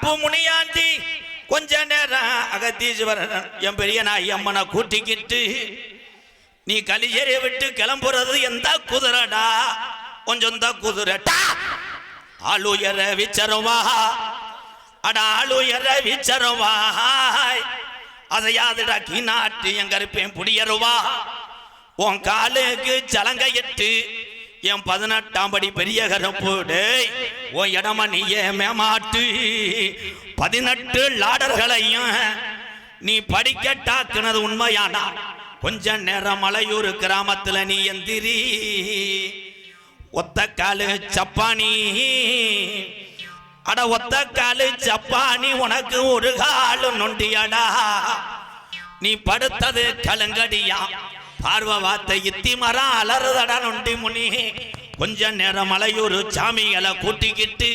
அப்பு முனியாண்டி கொஞ்ச நேரம் அகத்தீஸ்வரன் என் பெரிய நாய் அம்மனை கூட்டிக்கிட்டு நீ கலிஜேரியை விட்டு கிளம்புறது எந்த குதிரடா கொஞ்சம் தான் குதிரட்டா ஆளுயர விச்சருவா அட ஆளுயர விச்சருவா அதையாதுடா கீநாட்டு எங்க இருப்பேன் புடியருவா உன் காலுக்கு சலங்கையிட்டு என் 18ஆம் படி பெரிய கருப்போடு உன் இடம நீயே மேமாட்டு 18 லாடர்களையும் நீ படிக்கட்டாக்குனது உண்மையானா கொஞ்ச நேரம் மலையூர் கிராமத்துல நீ எந்திரி ஒத்த காலு சப்பானி அட ஒத்த காலு சப்பானி உனக்கு ஒரு காலு நொண்டியடா நீ படுத்தது கலங்கடியா பார்வ வார்த்தை இத்தி மரம் அலறுதடா நொண்டி முனி கொஞ்ச நேரம் மலையூர் சாமிகளை கூட்டிக்கிட்டு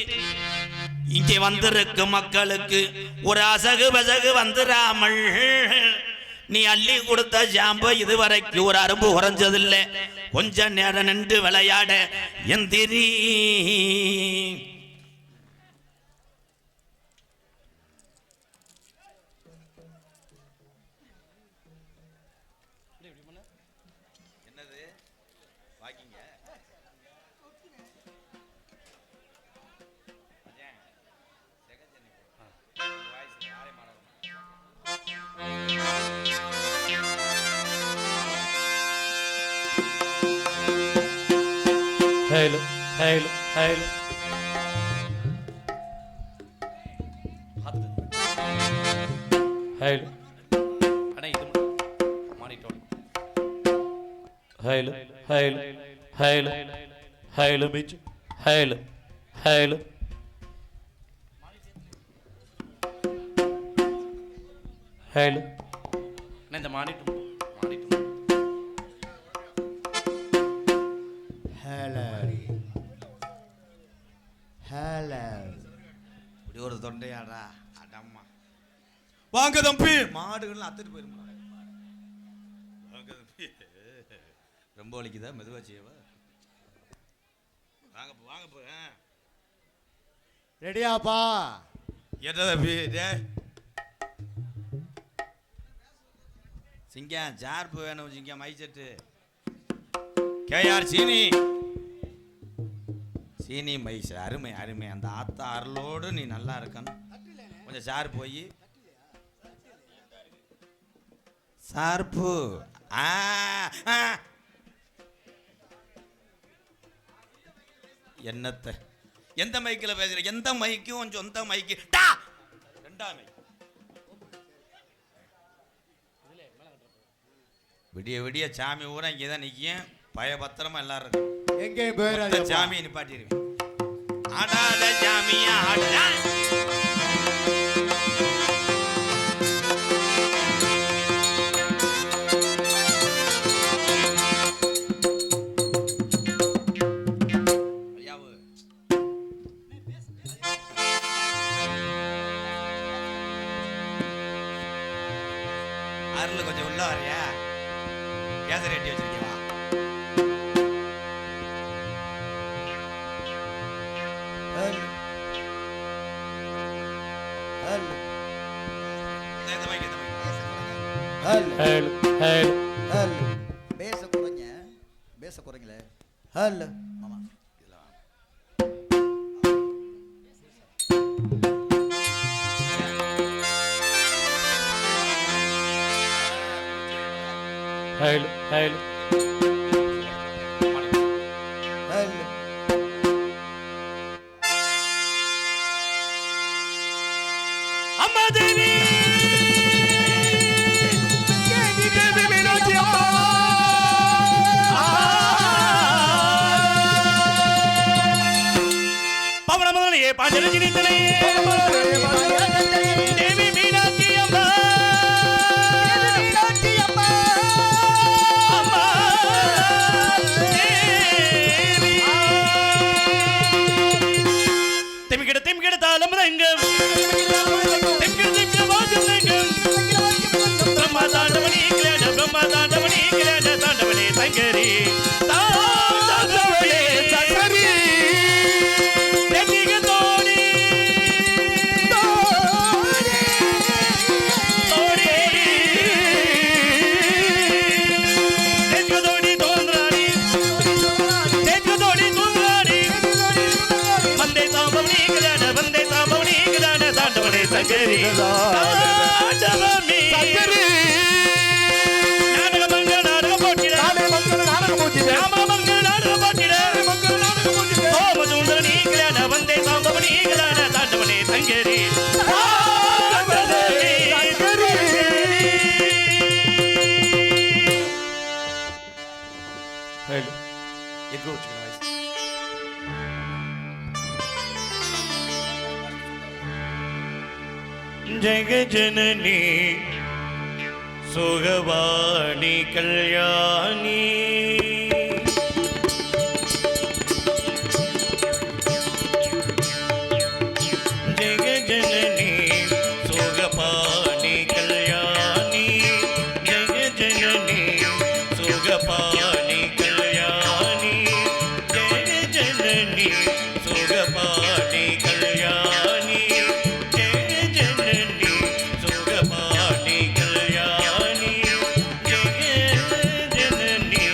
இங்கே வந்திருக்கு மக்களுக்கு ஒரு அசகு பசகு வந்துடாமல் நீ அள்ளி கொடுத்த ஜாம்பு இதுவரைக்கும் ஒரு அரும்பு உறைஞ்சதில்லை கொஞ்ச நேரம் நின்று விளையாட எந்திரி Hail, hail, hail. Hail. Hail, hail, hail, hail, Mitch. Hail, hail. Hail. இந்த மானிட்டு இப்படி ஒரு தொண்டையாடா அடம்மா வாங்க தம்பி மாடுகள் அத்துட்டு போயிருமா வாங்க தம்பி ரொம்ப வலிக்குதா மெதுவா செய்யவா வாங்க வாங்க போ ரெடியாப்பா என்ன தம்பி சிங்கம் சார்பு வேணும் சிங்கம் மைசெட்டு கேஆர் சீனி மைஸ் அருமை அருமை அந்த ஆத்தா அருளோடு நீ நல்லா இருக்கணும் கொஞ்சம் சார் போய் சார்பு என்னத்த எந்த மைக்கில் பேசுற எந்த மைக்கும் சொந்த மைக்கு ரெண்டாம் மைக் விடிய விடிய சாமி ஊரா இங்கே தான் நிற்கும் பயபத்திரமா எல்லாரும் இருக்கும் எங்கேயும் போயிடாத சாமியை நிப்பாட்டிடுவேன் ஆடாத சாமியா ஆடா அருள் கொஞ்சம் உள்ள வரையா கேச ரெட்டி வச்சிருக்கீங்களா பேச குறைங்களே ஹல் மாமா Hail, hail. அம்மா தேவி பவனமலையே பாஞ்சலி தலையே தேவி மீனாட்சி அம்மா தெமிக்கிட தாளம் ரங்கம் பிரம்மா தாண்டவனி கிளேட தாண்டவனே தங்கரி தாண்டவனே தங்கரி தெமிக தோடி ஆண்டவமே. நாடகமங்கல நாடக போட்டிட ராமமங்கல நாடக போட்டிட சோமசுந்தர நீங்களான வந்தே சாம்பவ நீங்களான தாண்டவனே தங்கரே ஹலோ எக்கோ வச்சுக்கணும் வாய்ஸ். ஜெகஜனனி சுகவாணி கல்யாணி ஜெகஜனனி சுகபாணி கல்யாணி ஜெகஜனனி சுகபாணி கல்யாணி ஜெகஜனனி சுகபாணி கல்யாணி ஜெகஜனனி சுகபாணி கல்யாணி ஜெகஜனனி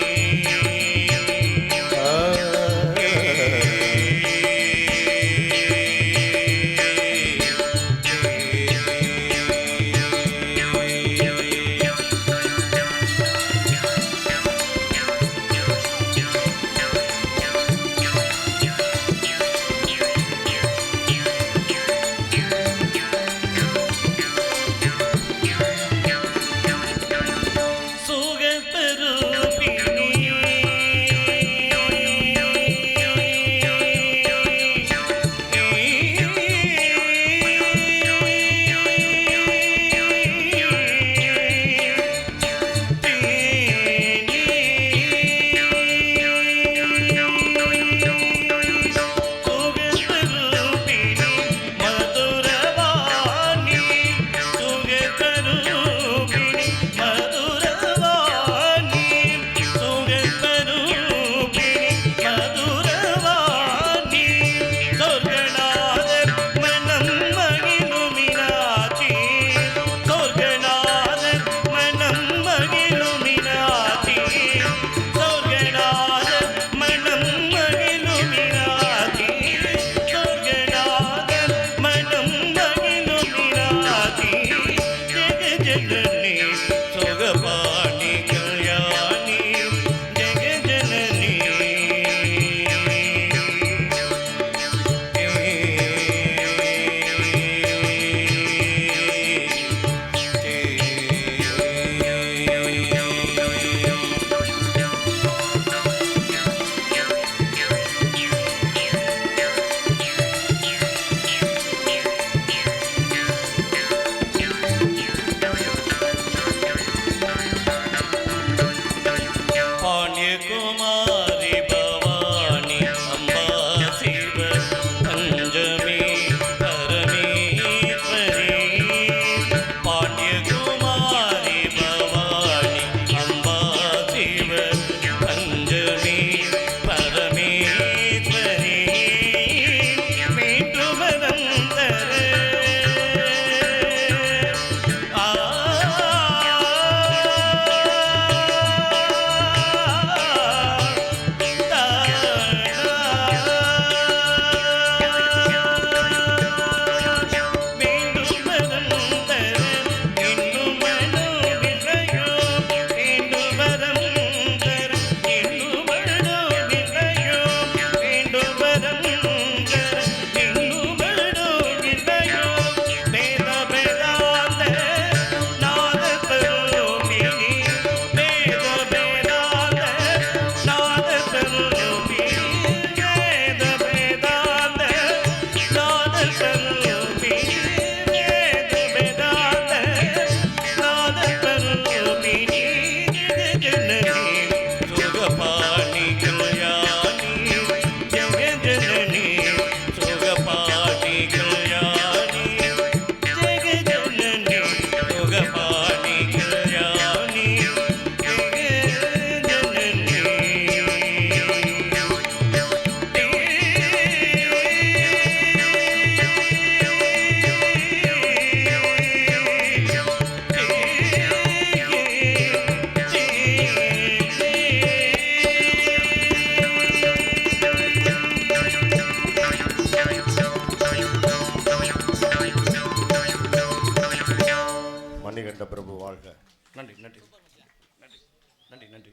நன்றி நன்றி நன்றி நன்றி.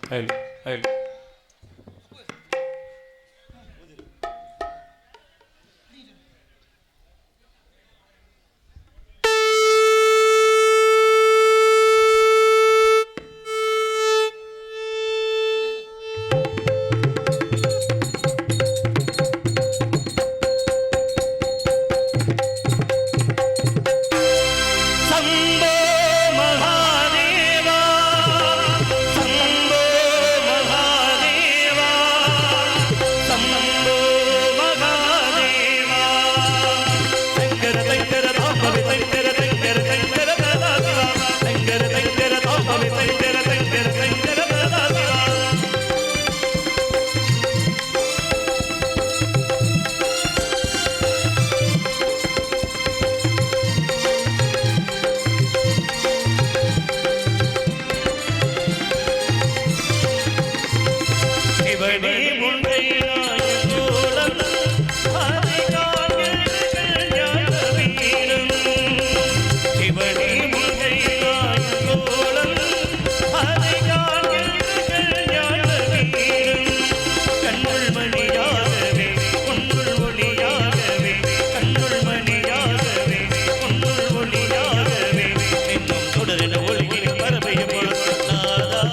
ஹலோ ஹலோ சம்போ மகாதேவா சிவனே முன்னை நாயகோலம் அதிகாரிகள் ஞானவீரம் சிவனே முன்னை நாயகோலம் அதிகாரிகள் ஞானவீரம் கண்ணுள் மணியாகவே பொன்னுள் ஒளியாகவே கண்ணுள் மணியாகவே பொன்னுள் ஒளியாகவே என்னும் தொடரின ஒளியின் பரமையை பொழுதாதா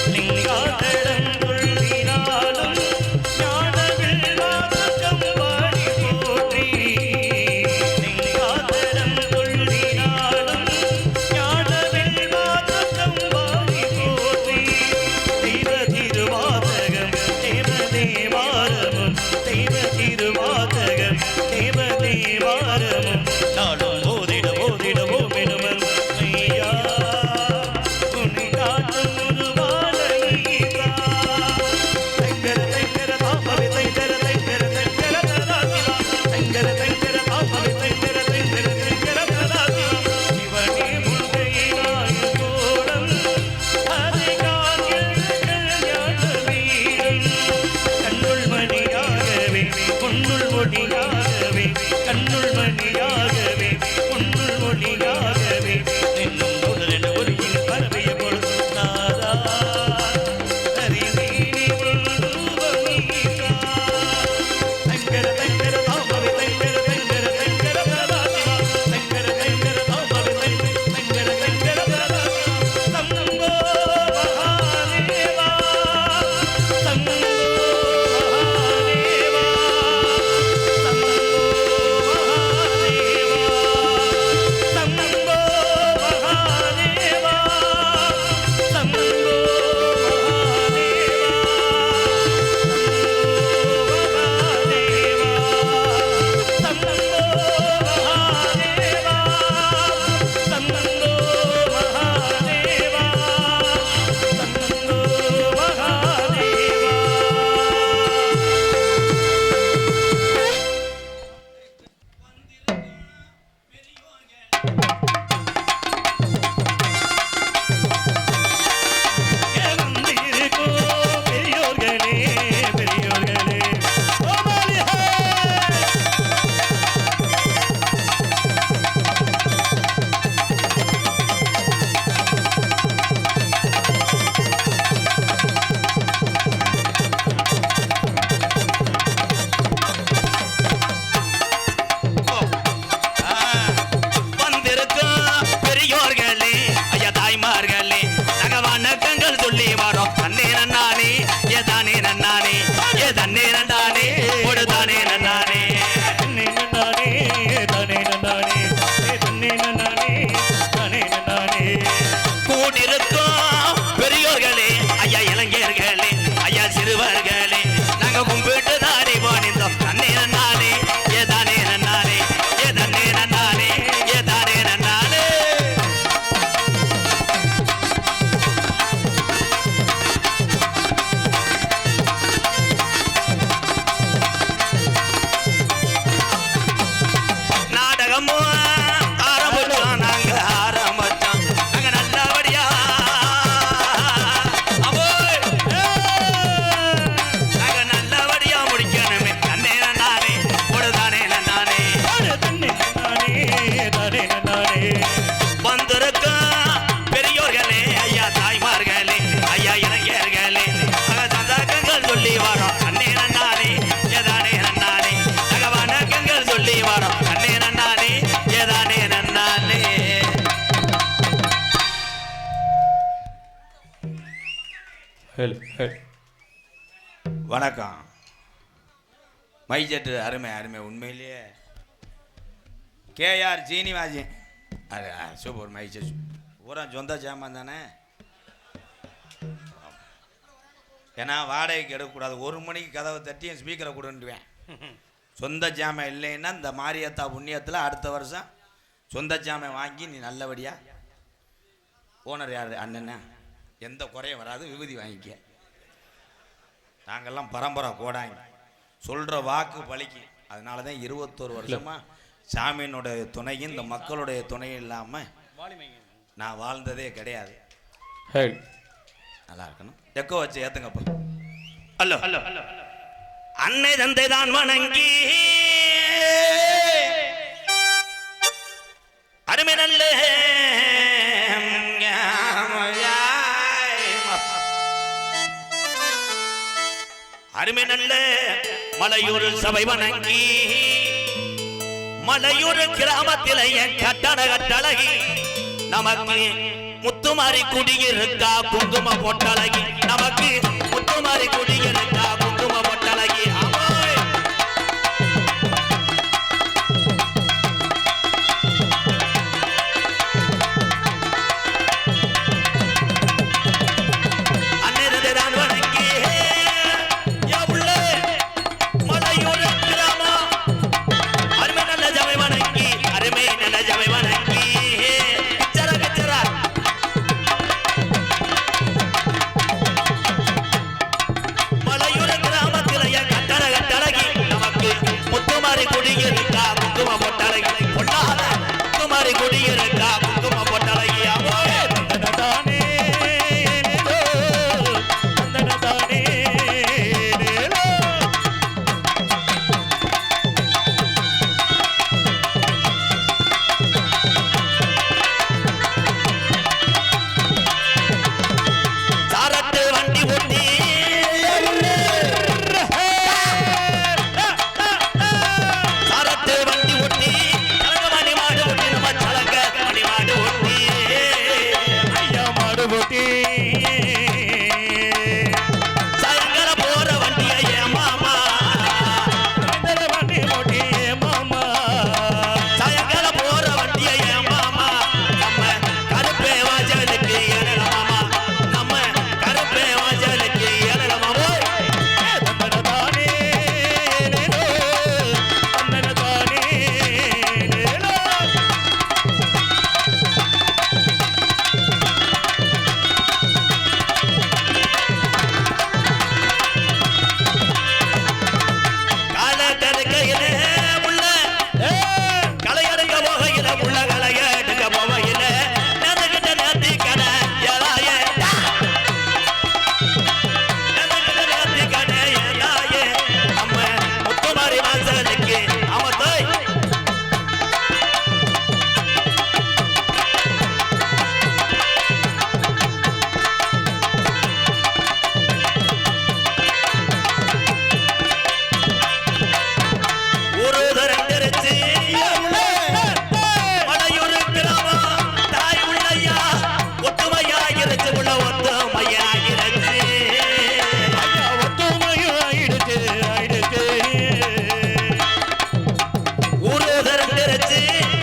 லிங்காதரம் துள்ளினாலும் ஞானவில் வாசகம் கூடியிருக்கும் பெரியோர்களே ஐயா இளைஞர்களே ஐயா சிறுவர்களே நாங்க கும்பிட்டு தாடி போனிருந்தோம் தண்ணி நன்னானே ஏதானே நன்னானே ஏதன்னே நன்னானே ஏதானே நன்னானே நாடகமும் ஆரம்பிச்சோம் நாங்க ஆரம்பிச்சோம் நாங்க நல்லபடியா நாங்க நல்லபடியா முடிக்கணுமே தன்னே நானே பொழுதானே நானே வந்திருக்கும் பெரியோர்களே ஐயா தாய்மார்களே ஐயா இளைஞர்களே சந்தர்க்கங்கள் சொல்லி வரோம் அண்ணே நன்னானே ஏதானே நன்னானே நாங்க வணக்கங்கள் சொல்லி வரோம் அண்ணே நன்னானே ஏதானே நன்னானே ஹலோ ஹலோ வணக்கம் மைஜெட்டு அருமை அருமை உண்மையிலேயே கேஆர் சீனிவாசன் அது சூப்பர் மைஜெட் பூரா சொந்த ஜாமான் தானே ஏன்னா வாடகைக்கு எடுக்கக்கூடாது 1 மணிக்கு கதவை தட்டி என் ஸ்பீக்கரை கொடுன்னுவேன் சொந்த ஜாமான் இல்லைன்னா இந்த மாரியத்தா புண்ணியத்தில் அடுத்த வருஷம் சொந்த ஜாமான் வாங்கி நீ நல்லபடியாக ஓனர் யார் அண்ணன்னா எந்த குறையும் வராது விபூதி வாங்கிக்க நாங்கள்லாம் பரம்பரை கோடாங்க சொல்கிற வாக்கு பலிக்கும் அதனால தான் 21 வருஷமாக சாமியினுடைய துணையும் இந்த மக்களுடைய துணையும் இல்லாமல் நான் வாழ்ந்ததே கிடையாது. நல்லா இருக்கணும். எக்கோ வச்சு ஏற்றுங்கப்பா. ஹலோ ஹலோ அன்னை தந்தை தான் வணங்கி அருமை நல்ல அருமை நல்ல மலையூர் சபை வணங்கி மலையூர் கிராமத்திலேயே கட்டண கட்டழகி நமக்கு முத்துமாரி குடியிருக்கா குங்கும பொட்டழகி நமக்கு முத்துமாரி குடியிருக்கா குங்கும பொட்டழகி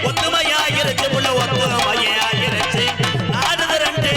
ஒத்துமையாயிருச்சு உள்ள ஒத்துமையாயிருச்சு நாடு ரெண்டு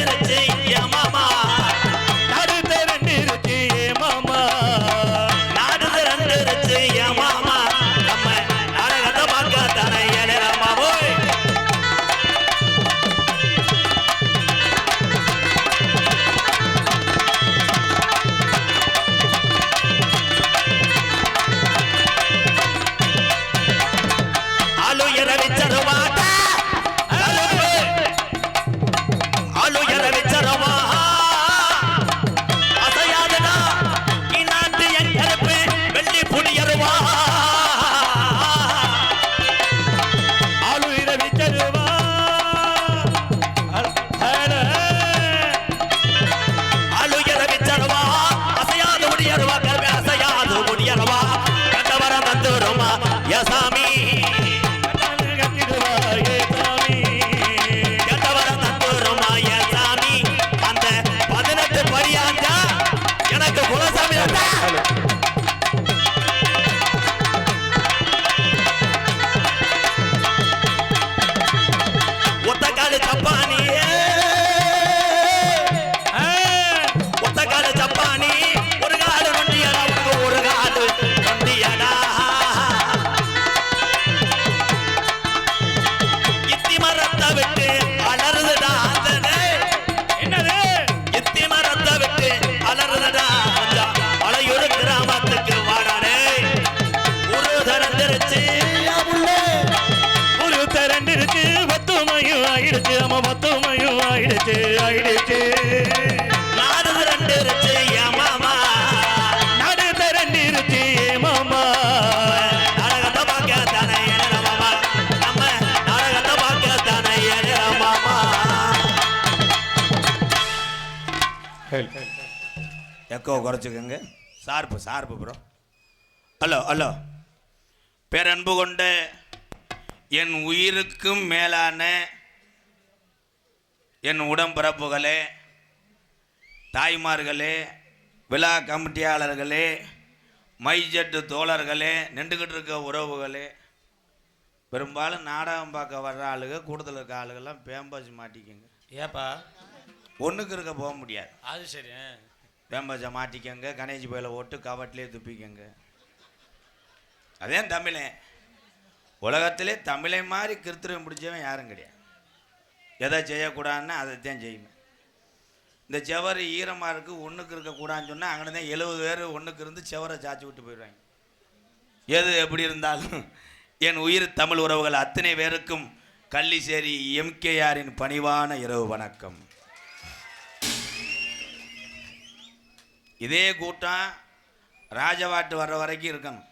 நம்ம மொத்தமையும் ஆயிடுச்சு ஆயிடுச்சு நாடு ரெண்டுருச்சு என் மாமா நாடு திரண்டிருச்சு மாமா நாடகத்தை பார்க்க தானே எழுற மாமா நம்ம நாடகத்தை பார்க்க தானே எழுற மாமா எக்கோ குறைச்சிக்கோங்க சார்பு ப்ரோ ஹலோ ஹலோ பேரன்பு கொண்ட என் உயிருக்கும் மேலான என் உடம்பிறப்புகளே தாய்மார்களே விழா கமிட்டியாளர்களே மைஜெட்டு தோழர்களே நின்றுக்கிட்டு இருக்க உறவுகளே பெரும்பாலும் நாடகம் பார்க்க வர்ற ஆளுங்க கூடுதல் இருக்க ஆளுகள்லாம் பேம்பாச்சு மாட்டிக்கங்க ஏப்பா ஒன்றுக்கு இருக்க போக முடியாது அது சரி பேம்பாச்சை மாட்டிக்கங்க கணேஜ் பயில ஓட்டு கவட்டிலே துப்பிக்கங்க அதே தமிழன் உலகத்திலே தமிழை மாதிரி கிருத்திரம் பிடிச்சவன் யாரும் கிடையாது எதை செய்யக்கூடாதுன்னு அதைத்தான் செய்யுமே இந்த செவரு ஈரமாக இருக்குது ஒன்றுக்கு இருக்கக்கூடாதுன்னு சொன்னால் அங்கே தான் 70 பேர் ஒன்றுக்கு இருந்து செவரை சாச்சி விட்டு போயிடுவாங்க எது எப்படி இருந்தாலும் என் உயிர் தமிழ் உறவுகள் அத்தனை பேருக்கும் கள்ளிசேரி எம்கேஆரின் பணிவான இரவு வணக்கம். இதே கூட்டம் ராஜவாட்டு வர்ற வரைக்கும் இருக்கணும்.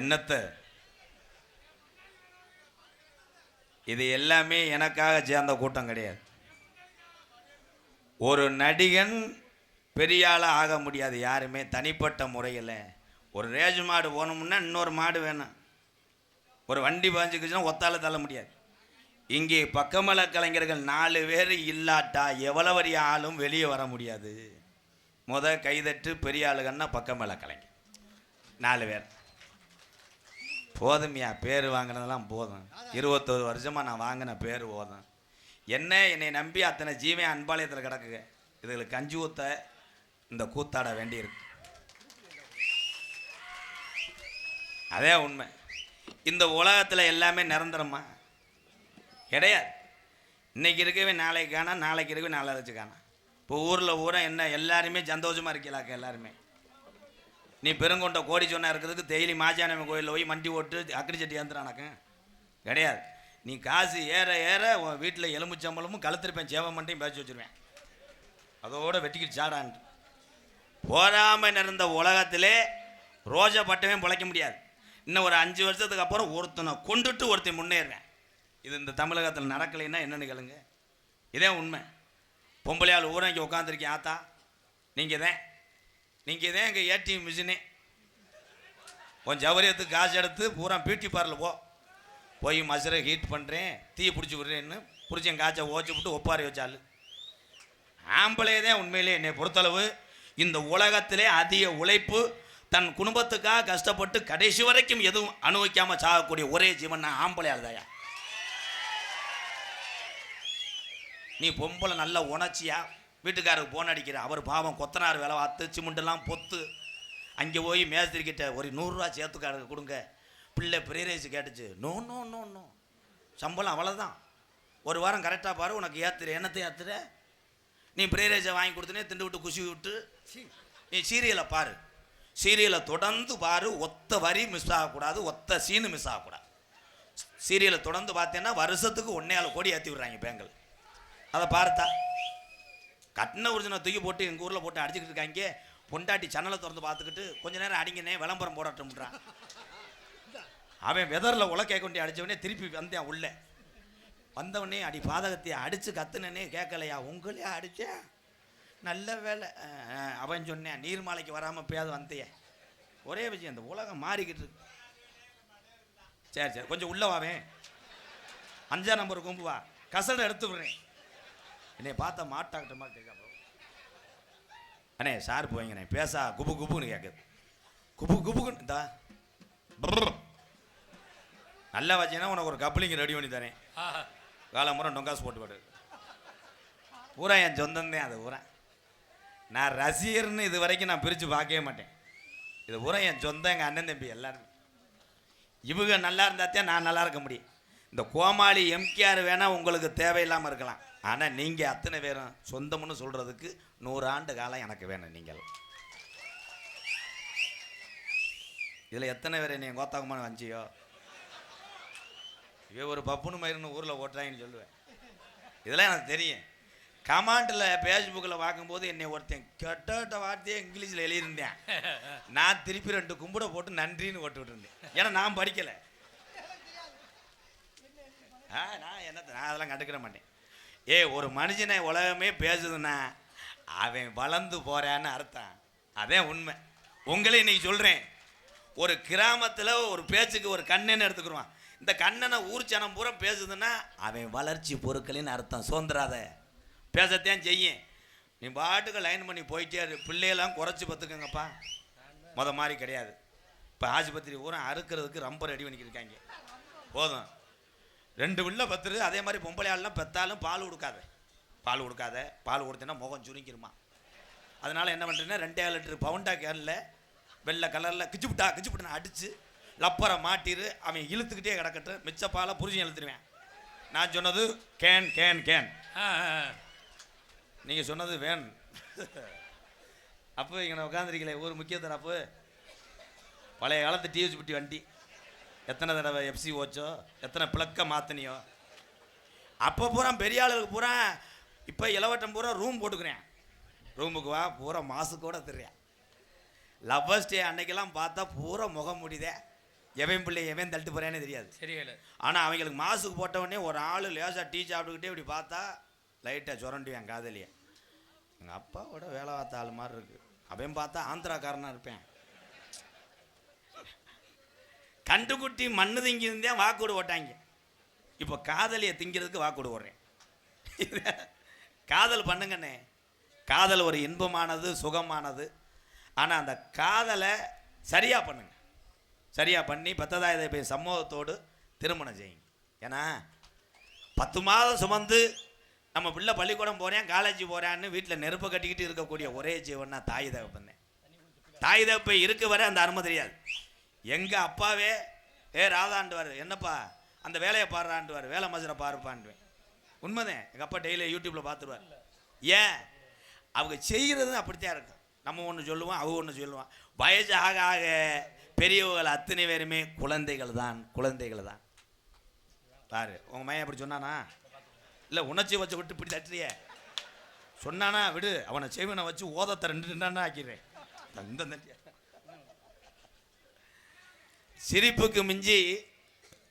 என்னத்தை இது எல்லாமே எனக்காக சேர்ந்த கூட்டம் கிடையாது. ஒரு நடிகன் பெரிய ஆளாக ஆக முடியாது யாருமே தனிப்பட்ட முறையில். ஒரு ரேஜ் மாடு போகணும்னா இன்னொரு மாடு வேணும். ஒரு வண்டி பாஞ்சுக்குச்சுன்னா ஒத்தால தள்ள முடியாது. இங்கே பக்கமல கலைஞர்கள் 4 பேர் இல்லாட்டா எவ்வளவு ஆளும் வெளியே வர முடியாது. கைதட்டு பெரிய ஆளுகன்னா பக்கமல கலைஞர் 4 பேர் போதுமையா. பேர் வாங்கினதெல்லாம் போதும். 21 வருஷமாக நான் வாங்கின பேர் போதும். என்னை நம்பி அத்தனை ஜீவன் அன்பாலயத்தில் கிடக்குங்க. இதுகளுக்கு கஞ்சி ஊத்த இந்த கூத்தாட வேண்டியிருக்கு. அதே உண்மை. இந்த உலகத்தில் எல்லாமே நிரந்தரமா கிடையாது. இன்னைக்கு இருக்கவே நாளைக்கு காணா, நாளைக்கு இருக்கவே நாளைக்கு காணா. இப்போ ஊரில் ஊரை என்ன எல்லாருமே சந்தோஷமாக இருக்கலாக்க. எல்லாருமே நீ பெருங்கொண்ட கோடி சொன்னா இருக்கிறதுக்கு டெய்லி மாஜானம்மன் கோயிலில் போய் மண்டி ஓட்டு அக்கடி சட்டி ஏந்துறானாக்க கிடையாது. நீ காசு ஏற ஏற உன் வீட்டில் எலும்புச்சம்பளமும் கழுத்திருப்பேன் சேவை மண்டையும் பேச்சு வச்சுருவேன். அதோட வெட்டிக்கிட்டு சாடான்ட்டு போராமல் இருந்த உலகத்திலே ரோஜா பட்டவே பிழைக்க முடியாது. இன்னும் ஒரு 5 வருஷத்துக்கு அப்புறம் ஒருத்தனை கொண்டுட்டு ஒருத்தன் முன்னேறுவேன். இது இந்த தமிழகத்தில் நடக்கலைன்னா என்னென்னு கேளுங்க. இதே உண்மை. பொம்பளையால் ஊரை இங்கே உட்காந்துருக்கேன். ஆத்தா நீங்கள் தான் இங்கே ஏடிஎம் மிஷினே. உன் ஜவரியத்துக்கு காசு எடுத்து பூரா பியூட்டி பார்லர் போய் மசரை ஹீட் பண்ணுறேன், தீயை பிடிச்சி விட்றேன்னு பிடிச்சேன். காய்ச்சை ஓச்சி விட்டு ஒப்பாரி வச்சாள். ஆம்பளை தான் உண்மையிலே என்னை பொறுத்தளவு இந்த உலகத்திலே அதிக உழைப்பு தன் குடும்பத்துக்காக கஷ்டப்பட்டு கடைசி வரைக்கும் எதுவும் அனுபவிக்காமல் சாகக்கூடிய ஒரே ஜீவன் நான் ஆம்பளையால் தாயா. நீ பொம்பளை நல்ல உணர்ச்சியா வீட்டுக்காரருக்கு போன் அடிக்கிற. அவர் பாவம் கொத்தனார் வேலை பார்த்து சிமெண்டெல்லாம் பொத்து அங்கே போய் மேஸ்திரிக்கிட்ட ஒரு 100 ரூபா சேர்த்துக்காரங்க கொடுங்க, பிள்ளை ப்ரீரைஸ் கேட்டுச்சு. நோ நோ நோ நோ சம்பளம் அவ்வளோதான். ஒரு வாரம் கரெக்டாக பாரு, உனக்கு ஏற்றுற என்னத்தை ஏற்றுற. நீ ப்ரீரைஸை வாங்கி கொடுத்துனே திண்டு விட்டு குசி விட்டு நீ சீரியலை பாரு. சீரியலை தொடர்ந்து பாரு. ஒத்த வரி மிஸ் ஆகக்கூடாது, ஒத்த சீனு மிஸ் ஆகக்கூடாது. சீரியலை தொடர்ந்து பார்த்தேன்னா வருஷத்துக்கு 1.5 கோடி ஏற்றி விட்றாங்க பேங்கள். அதை பார்த்தா கட்டின ஒரிஜினல் தூக்கி போட்டு எங்கள் ஊரில் போட்டு அடிச்சுக்கிட்டு இருக்காங்க. பொண்டாட்டி சன்னலை திறந்து பார்த்துக்கிட்டு கொஞ்ச நேரம் அடிங்கனே விளம்பரம் போடட்டும்ன்றான். அவன் வெதரில் உலக்கை கொண்டு அடித்தவனே திருப்பி வந்தேன். உள்ளே வந்தவனே அடி பாதகத்தையே அடித்து கத்துனே கேட்கலையா. உங்களே அடித்தேன் நல்ல வேலை. அவன் சொன்னேன் நீர்மாலைக்கு வராமல் பேது வந்தையே. ஒரே விஷயம், இந்த உலகம் மாறிக்கிட்டு இருக்கு. சரி கொஞ்சம் உள்ள வாவேன். 5ஆம் நம்பர் கும்பு வா, கசடை எடுத்து விடுறேன். என்னை பார்த்தா மாட்டாக்கிட்ட மாதிரி கேட்க. அண்ணே சார் போய்ங்கண்ணே பேசா குபு குபுன்னு கேட்குது. குபு குபுக்குன்னு தா நல்லா வச்சீங்கன்னா உனக்கு ஒரு கப்ளிங் ரெடி பண்ணி தரேன். காலமுறை டொங்காசு போட்டு போட்டு பூரா என் சொந்தந்தேன். அது பூரா நான் ரசிகர்னு இது வரைக்கும் நான் பிரித்து பார்க்கவே மாட்டேன். இது பூரா என் சொந்தம், எங்கள் அண்ணன் தம்பி எல்லாருமே. இவங்க நல்லா இருந்தாத்தான் நான் நல்லா இருக்க முடியும். இந்த கோமாளி எம்கேஆர் வேணால் உங்களுக்கு தேவையில்லாமல் இருக்கலாம். ஆனால் நீங்கள் அத்தனை பேரும் சொந்தம்னு சொல்கிறதுக்கு 100 ஆண்டு காலம் எனக்கு வேணும். நீங்கள் இதில் எத்தனை பேர் என்னை கோத்தாகுமான்னு வஞ்சியோ இவன் ஒரு பப்புனு மயிர்னு ஊரில் ஓட்டுறாங்கன்னு சொல்லுவேன். இதெல்லாம் எனக்கு தெரியும். கமாண்டில் ஃபேஸ்புக்கில் பார்க்கும்போது என்னை ஒருத்தன் கெட்ட வார்த்தையே இங்கிலீஷில் எழுதியிருந்தேன். நான் திருப்பி 2 கும்பிட போட்டு நன்றின்னு ஓட்டுக்கிட்டு இருந்தேன். ஏன்னா நான் படிக்கலை. நான் அதெல்லாம் கண்டுக்கிற மாட்டேன். ஒரு மனுஷனை உலகமே பேசுதுன்னா அவன் வளர்ந்து போறான்னு அர்த்தம். அதே உண்மை. உங்களே இன்னைக்கு சொல்கிறேன், ஒரு கிராமத்தில் ஒரு பேச்சுக்கு ஒரு கண்ணன்னு எடுத்துக்கிடுவான். இந்த கண்ணனை ஊர் ஜனம் பூரா பேசுதுன்னா அவன் வளர்ச்சி பொருட்களின்னு அர்த்தம். சுதந்திராத பேசத்தான் செய்யும். நீ பாட்டுக்கு லைன் பண்ணி போயிட்டே இரு. பிள்ளையெல்லாம் குறைச்சி பார்த்துக்கங்கப்பா. மாதிரி கிடையாது. இப்போ ஆஸ்பத்திரி பூரா அறுக்கிறதுக்கு ரொம்ப ரெடி பண்ணிக்கிருக்காங்க. போதும் 2 பிள்ளை பத்துரு. அதே மாதிரி பொம்பளை ஆள்லாம் பெற்றாலும் பால் கொடுக்காத. பால் கொடுத்தேன்னா முகம் சுருங்கிருமா. அதனால் என்ன பண்ணுறேன்னா 2 லிட்டரு பவுண்டா கேனில் வெள்ளை கலரில் கிச்சுப்புட்டான்னு அடித்து லப்பரை மாட்டிரு. அவன் இழுத்துக்கிட்டே கிடக்கட்டும். மிச்ச பாலை புரிஞ்சு இழுத்துருவேன். நான் சொன்னது கேன் கேன் கேன், நீங்கள் சொன்னது வேன். அப்போ இங்கே உட்காந்துருக்கல ஒரு முக்கியத்தர. அப்போ பழைய காலத்து டிவிஎஸ் பிட்டி வண்டி எத்தனை தடவை எஃப்சி ஓச்சோ, எத்தனை பிளக்க மாற்றினியோ. அப்போ பூரா பெரிய ஆளுகளுக்கு பூரா இப்போ இளவட்டம் பூரா ரூம் போட்டுக்கிறேன். ரூமுக்கு வா பூரா மாசுக்கூட தெரியும். லவ்வர்ஸ் டே அன்னைக்கெல்லாம் பார்த்தா பூரா முகம் முடியுதே. எவன் பிள்ளை எவன் தள்ளிட்டு போகிறேன்னு தெரியாது. தெரியல. ஆனால் அவங்களுக்கு மாசுக்கு போட்டவொடனே ஒரு ஆள் லேசாக டீ சாப்பிட்டுக்கிட்டே இப்படி பார்த்தா லைட்டாக சுரண்டுவேன் காதலியை. எங்கள் அப்பாவோட வேலை பார்த்த ஆள் மாதிரி இருக்கு. அவன் பார்த்தா ஆந்திராக்காரனாக இருப்பேன். கண்டுக்குட்டி மண்ணு திங்கிருந்தேன் வாக்குடு ஓட்டாங்க. இப்போ காதலியை திங்கிறதுக்கு வாக்குடு ஓடுறேன். காதல் பண்ணுங்கண்ணே. காதல் ஒரு இன்பமானது, சுகமானது. ஆனால் அந்த காதலை சரியாக பண்ணுங்க. சரியாக பண்ணி 10,000 போய் சம்மதத்தோடு திருமணம் செய்யுங்க. ஏன்னா 10 மாதம் சுமந்து நம்ம பிள்ளை பள்ளிக்கூடம் போகிறேன், காலேஜ் போகிறான்னு வீட்டில் நெருப்பை கட்டிக்கிட்டு இருக்கக்கூடிய ஒரே ஜீவன்னா தாய் தகப்பன். தாய் தகப்பை இருக்க வர அந்த அருமை தெரியாது. எங்கள் அப்பாவே ராதாண்டுவார், என்னப்பா அந்த வேலையை பாடுறான்டுவார், வேலை மசுரை பாருப்பான்டுவேன். உண்மைதான். எங்கள் அப்பா டெய்லி யூடியூப்பில் பார்த்துருவார். ஏன் அவங்க செய்கிறது அப்படித்தான் இருக்கும். நம்ம ஒன்று சொல்லுவோம், அவங்க ஒன்று சொல்லுவான். வயசு ஆக ஆக பெரியவர்கள் அத்தனை பேருமே குழந்தைகள் தான். பாரு உங்கள் மையன் அப்படி சொன்னானா? இல்லை உணர்ச்சி வச்சு விட்டு இப்படி தட்டுறிய சொன்னானா? விடு, அவனை செய்வனை வச்சு ஓதத்தை 2 ஆக்கிறேன். சிரிப்புக்கு மிஞ்சி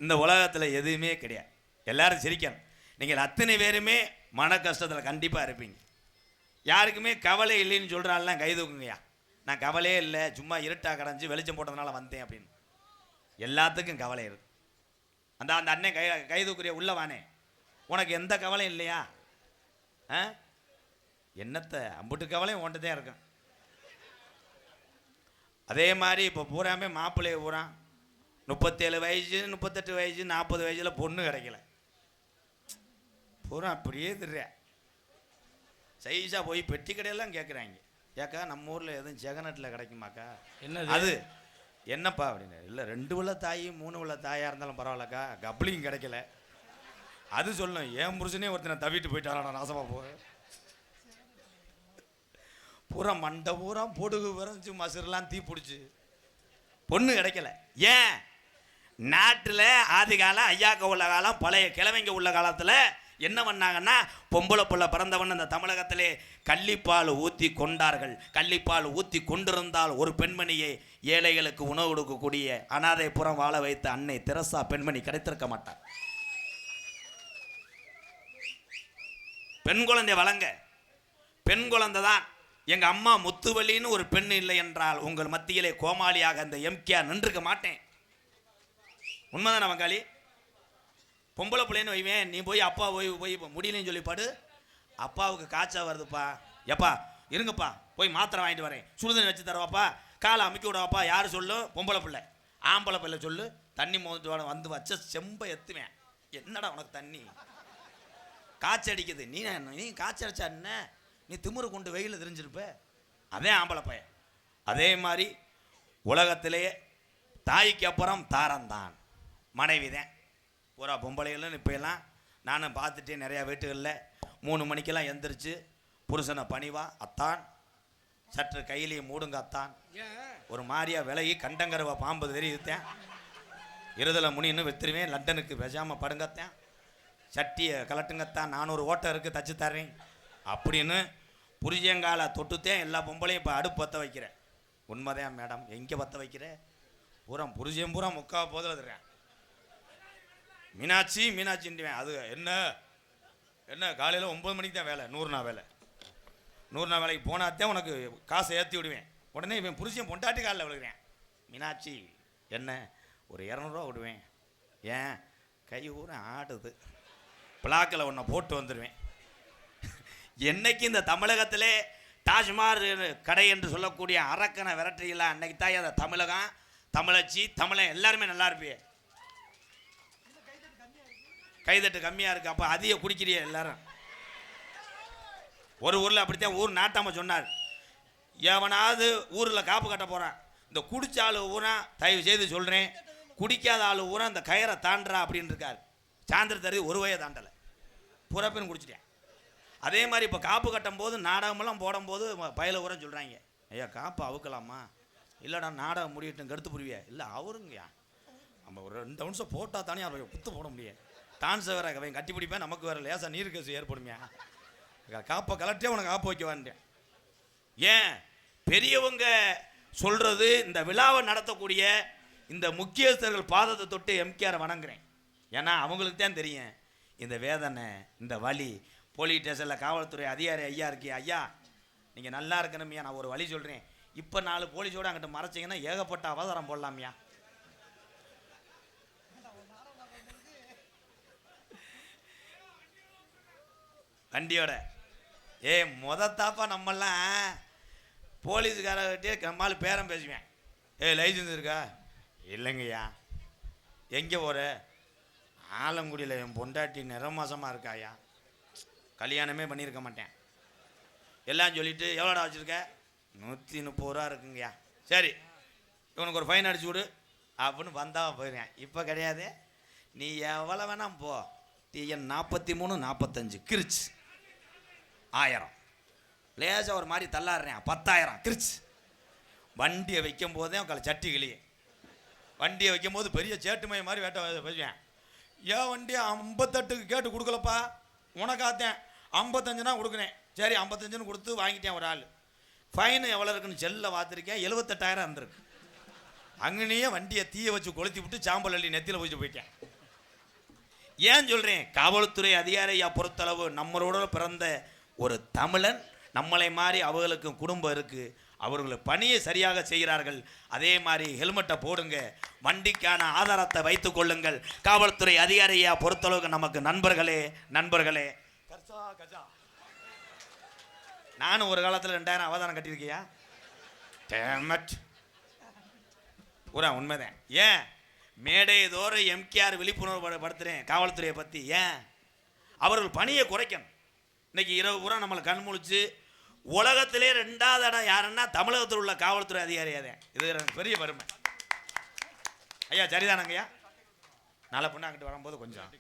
இந்த உலகத்தில் எதுவுமே கிடையாது. எல்லாரும் சிரிக்கணும். நீங்கள் அத்தனை பேருமே மன கஷ்டத்தில் கண்டிப்பாக இருப்பீங்க. யாருக்குமே கவலை இல்லைன்னு சொல்கிறாள்லாம் கை தூக்குங்கய்யா. நான் கவலையே இல்லை, சும்மா இருட்டாக கடைஞ்சி வெளிச்சம் போட்டதுனால வந்தேன் அப்படின்னு. எல்லாத்துக்கும் கவலை இருக்கு. அந்த அண்ணன் கை தூக்குறிய உள்ள வானே, உனக்கு எந்த கவலையும் இல்லையா? என்னத்தை அம்புட்டு கவலையும் ஒன்றுதான் இருக்கும். அதே மாதிரி இப்போ பூராமே மாப்பிள்ளைய பூரா 37 வயசு 38 வயசு 40 வயசில் பொண்ணு கிடைக்கல. பூரா அப்படியே தெரியா சைஸாக போய் பெட்டி கடையெல்லாம் கேட்குறாங்க. ஏக்கா நம்ம ஊரில் எதுவும் ஜெகநட்டில் கிடைக்குமாக்கா? என்ன அது என்னப்பா அப்படின்னு. இல்லை 2 உள்ள தாய் 3 உள்ள தாயாக இருந்தாலும் பரவாயில்லக்கா, கப்ளிங் கிடைக்கல. அது சொல்லணும். ஏன் புருஷனே ஒருத்தனை தவிட்டு போயிட்டாரா நாசமாக போக. பூரா மண்டை பூரா பொடுகு விரைஞ்சி மசுரெல்லாம் தீ பிடிச்சி பொண்ணு கிடைக்கல. ஏன்? நாட்டில் ஆதி காலம், ஐயாக்க உள்ள காலம், பழைய கிழமைங்க உள்ள காலத்தில் என்ன பண்ணாங்கன்னா, பொம்பளை புள்ள பிறந்தவன் அந்த தமிழகத்திலே கள்ளிப்பால் ஊற்றி கொண்டார்கள். கள்ளிப்பால் ஊற்றி கொண்டிருந்தால் ஒரு பெண்மணியை ஏழைகளுக்கு உணவு கொடுக்கக்கூடிய அனாதை புறம் வாழ வைத்த அன்னை தெரசா பெண்மணி கிடைத்திருக்க மாட்டார். பெண் குழந்தை வழங்க பெண் குழந்தை தான். எங்கள் அம்மா முத்துவலின்னு ஒரு பெண் இல்லை என்றால் உங்கள் மத்தியிலே கோமாளியாக அந்த எம்கேஆர் நின்றுக்க மாட்டேன். உண்மைதானே வங்காளி? பொம்பளை பிள்ளைன்னு வைவேன். நீ போய் அப்பா போய் முடியலன்னு சொல்லி பாடு. அப்பாவுக்கு காய்ச்சா வருதுப்பா, எப்பா இருங்கப்பா போய் மாத்திரை வாங்கிட்டு வரேன், சுடுதண்ணி வச்சு தருவாப்பா, காலை அமுக்கி விடுவாப்பா. யார் சொல்லும்? பொம்பளை பிள்ளை. ஆம்பளை பிள்ளை சொல்லு, தண்ணி மோந்துட்டு வந்து வச்ச செம்பை எத்துவேன். என்னடா உனக்கு தண்ணி காய்ச்சல் அடிக்குது? நீ காய்ச்சல் அடிச்சா என்ன? நீ திமுறை கொண்டு வெயில தெரிஞ்சிருப்ப. அதே ஆம்பளை பையன். அதே மாதிரி உலகத்திலேயே தாய்க்கு அப்புறம் தாரந்தான் மனைவி தான். பூரா பொம்பளைகளும் இப்போ எல்லாம் நானும் பார்த்துட்டேன். நிறையா வீட்டுகளில் 3 மணிக்கெல்லாம் எந்திரிச்சு புருஷனை பணிவா, அத்தான் சற்று கையிலேயே மூடுங்க அத்தான், ஒரு மாதிரியா விலகி கண்டங்கரவை பாம்பு தெரியுத்தேன் இருதலை முனின்னு வித்துருவேன். லண்டனுக்கு பேசாமல் படுங்கத்தான், சட்டியை கலட்டுங்கத்தான், 400 ஓட்டை இருக்குது தச்சு தர்றேன் அப்படின்னு புரிஜங்கால தொட்டுத்தேன் எல்லா பொம்பளையும் இப்போ அடுப்பு பற்ற வைக்கிறேன். உண்மைதான் மேடம். எங்கே பற்ற வைக்கிறேன்? பூரா புரிஜம் பூரா முக்கா போதில் தர்றேன். மீனாட்சி மீனாட்சின்ட்டுவேன். அது என்ன என்ன காலையில் 9 மணிக்கு தான் வேலை, 100 நாள் வேலை. 100 நாள் வேலைக்கு போனாத்தான் உனக்கு காசை ஏற்றி விடுவேன். உடனே இவன் புருஷன் பொண்டாட்டி காலில் விழுகிறேன். மீனாட்சி என்ன ஒரு 200 ரூபா விடுவேன். ஏன் கை ஊரை ஆடுது, பிளாக்கில் ஒன்றை போட்டு வந்துடுவேன். என்னைக்கு இந்த தமிழகத்திலே டாஸ்மாக் கடை என்று சொல்லக்கூடிய அரக்கனை விரட்டியில் அன்னைக்கு தான் அந்த தமிழகம், தமிழச்சி, தமிழன் எல்லாருமே நல்லா இருப்பியே. கைதட்டு கம்மியாக இருக்குது. அப்போ அதிக குடிக்கிறிய எல்லாரும். ஒரு ஊரில் அப்படித்தான் ஊர் நாட்டாம சொன்னார், எவனாவது ஊரில் காப்பு கட்ட போகிறான், இந்த குடிச்ச ஆள் ஊரா தயவு செய்து சொல்கிறேன், குடிக்காத ஆள் ஊரா இந்த கயிறை தாண்டா அப்படின்னு இருக்கார். சாந்திர ஒரு வய தாண்டலை, புறப்பேன்னு குடிச்சிட்டேன். அதே மாதிரி இப்போ காப்பு கட்டும் போது நாடகமெல்லாம் போடும்போது பயில ஊரம் சொல்கிறாங்க, ஐயா காப்பு அவுக்கலாமா? இல்லைடா நாடகம் முடியட்டும் கருத்து புரிவியா? இல்லை அவருங்கய்யா, நம்ம ஒரு 2 நிமிஷம் போட்டால் தானே அவரை குத்து போட முடியாது. டான்ஸை வேற அவன் கட்டி பிடிப்பேன், நமக்கு வேறு லேசாக நீர் கேசு ஏற்படுமையா? காப்பை கலட்டே உனக்கு காப்பு வைக்க வேண்டேன். ஏன் பெரியவங்க சொல்கிறது, இந்த விழாவை நடத்தக்கூடிய இந்த முக்கியஸ்தர்கள் பாதத்தை தொட்டு எம்கேஆரை வணங்குறேன். ஏன்னா அவங்களுக்கு தான் தெரியும் இந்த வேதனை, இந்த வலி. போலீஸ் ஸ்டேஷனில் காவல்துறை அதிகாரி ஐயா இருக்கியா, ஐயா நீங்கள் நல்லா இருக்கணுமையா, நான் ஒரு வழி சொல்கிறேன், இப்போ 4 போலீஸோடு அங்கிட்ட மறைச்சிங்கன்னா ஏகப்பட்ட அவதாரம் போடலாமியா. வண்டியோட தாப்பா நம்மெல்லாம் போலீஸுக்காரர்கிட்டே நம்மளால் பேரம் பேசுவேன். லைசன்ஸ் இருக்கா? இல்லைங்கய்யா. எங்கே போகிற? ஆலங்குடியில் என் பொண்டாட்டி நிறமாசமாக இருக்காயா, கல்யாணமே பண்ணியிருக்க மாட்டேன். எல்லாம் சொல்லிவிட்டு எவ்வளோடா வச்சுருக்க? 130 ரூபா இருக்குங்கய்யா. சரி இவனுக்கு ஒரு ஃபைன் அடிச்சு விடு அப்படின்னு வந்தால் போயிருக்கேன். இப்போ கிடையாது, நீ எவ்வளோ வேணாம் போ, டிஎன் 43 45 கிரிச்சு 1000, லேசாக ஒரு மாதிரி தள்ளாடுறேன் 10,000 கிரிச்சு. வண்டியை வைக்கும் போதே உங்களை சட்டி கிளியே, வண்டியை வைக்கும் போது பெரிய சேட்டுமைய மாதிரி வேட்ட பேசுவேன். ஏன் வண்டியை 58க்கு கேட்டு கொடுக்கலப்பா, உனக்காத்தேன் 55னா கொடுக்குறேன். சரி 55ன்னு கொடுத்து வாங்கிட்டேன். ஒரு ஆள் ஃபைனு எவ்வளோ இருக்குன்னு செல்ல பார்த்துருக்கேன், 78,000 இருந்திருக்கு. அங்கனையே வண்டியை தீயை வச்சு கொளுத்தி விட்டு சாம்பல் அள்ளி நெத்தியில் வச்சு போயிட்டேன். ஏன் சொல்கிறேன், காவல்துறை அதிகாரியா பொறுத்தளவு நம்மளோட பிறந்த ஒரு தமிழன், நம்மளை மாதிரி அவர்களுக்கு குடும்பம் இருக்குது, அவர்கள் பணியை சரியாக செய்கிறார்கள். அதே மாதிரி ஹெல்மெட்டை போடுங்க, வண்டிக்கான ஆதாரத்தை வைத்து கொள்ளுங்கள். காவல்துறை அதிகாரியா பொறுத்தளவுக்கு நமக்கு நண்பர்களே நண்பர்களே. நானும் ஒரு காலத்தில் 2000 அவதாரம் கட்டியிருக்கியா? ஊரா உண்மைதான். ஏன் மேடை தோறும் எம்கேஆர் விழிப்புணர்வு படுத்துகிறேன் காவல்துறையை பற்றி. ஏன் அவர்கள் பணியை குறைக்கணும். இன்னைக்கு இரவு பூரா நம்மளை கண் முழிச்சு உலகத்திலே 2வது இடம் யாருன்னா தமிழகத்தில் உள்ள காவல்துறை அதிகாரியாதேன். இது பெரிய பெருமை ஐயா. சரிதானங்கய்யா? நாளை பொண்ணு அங்கிட்டு வரும்போது கொஞ்சம்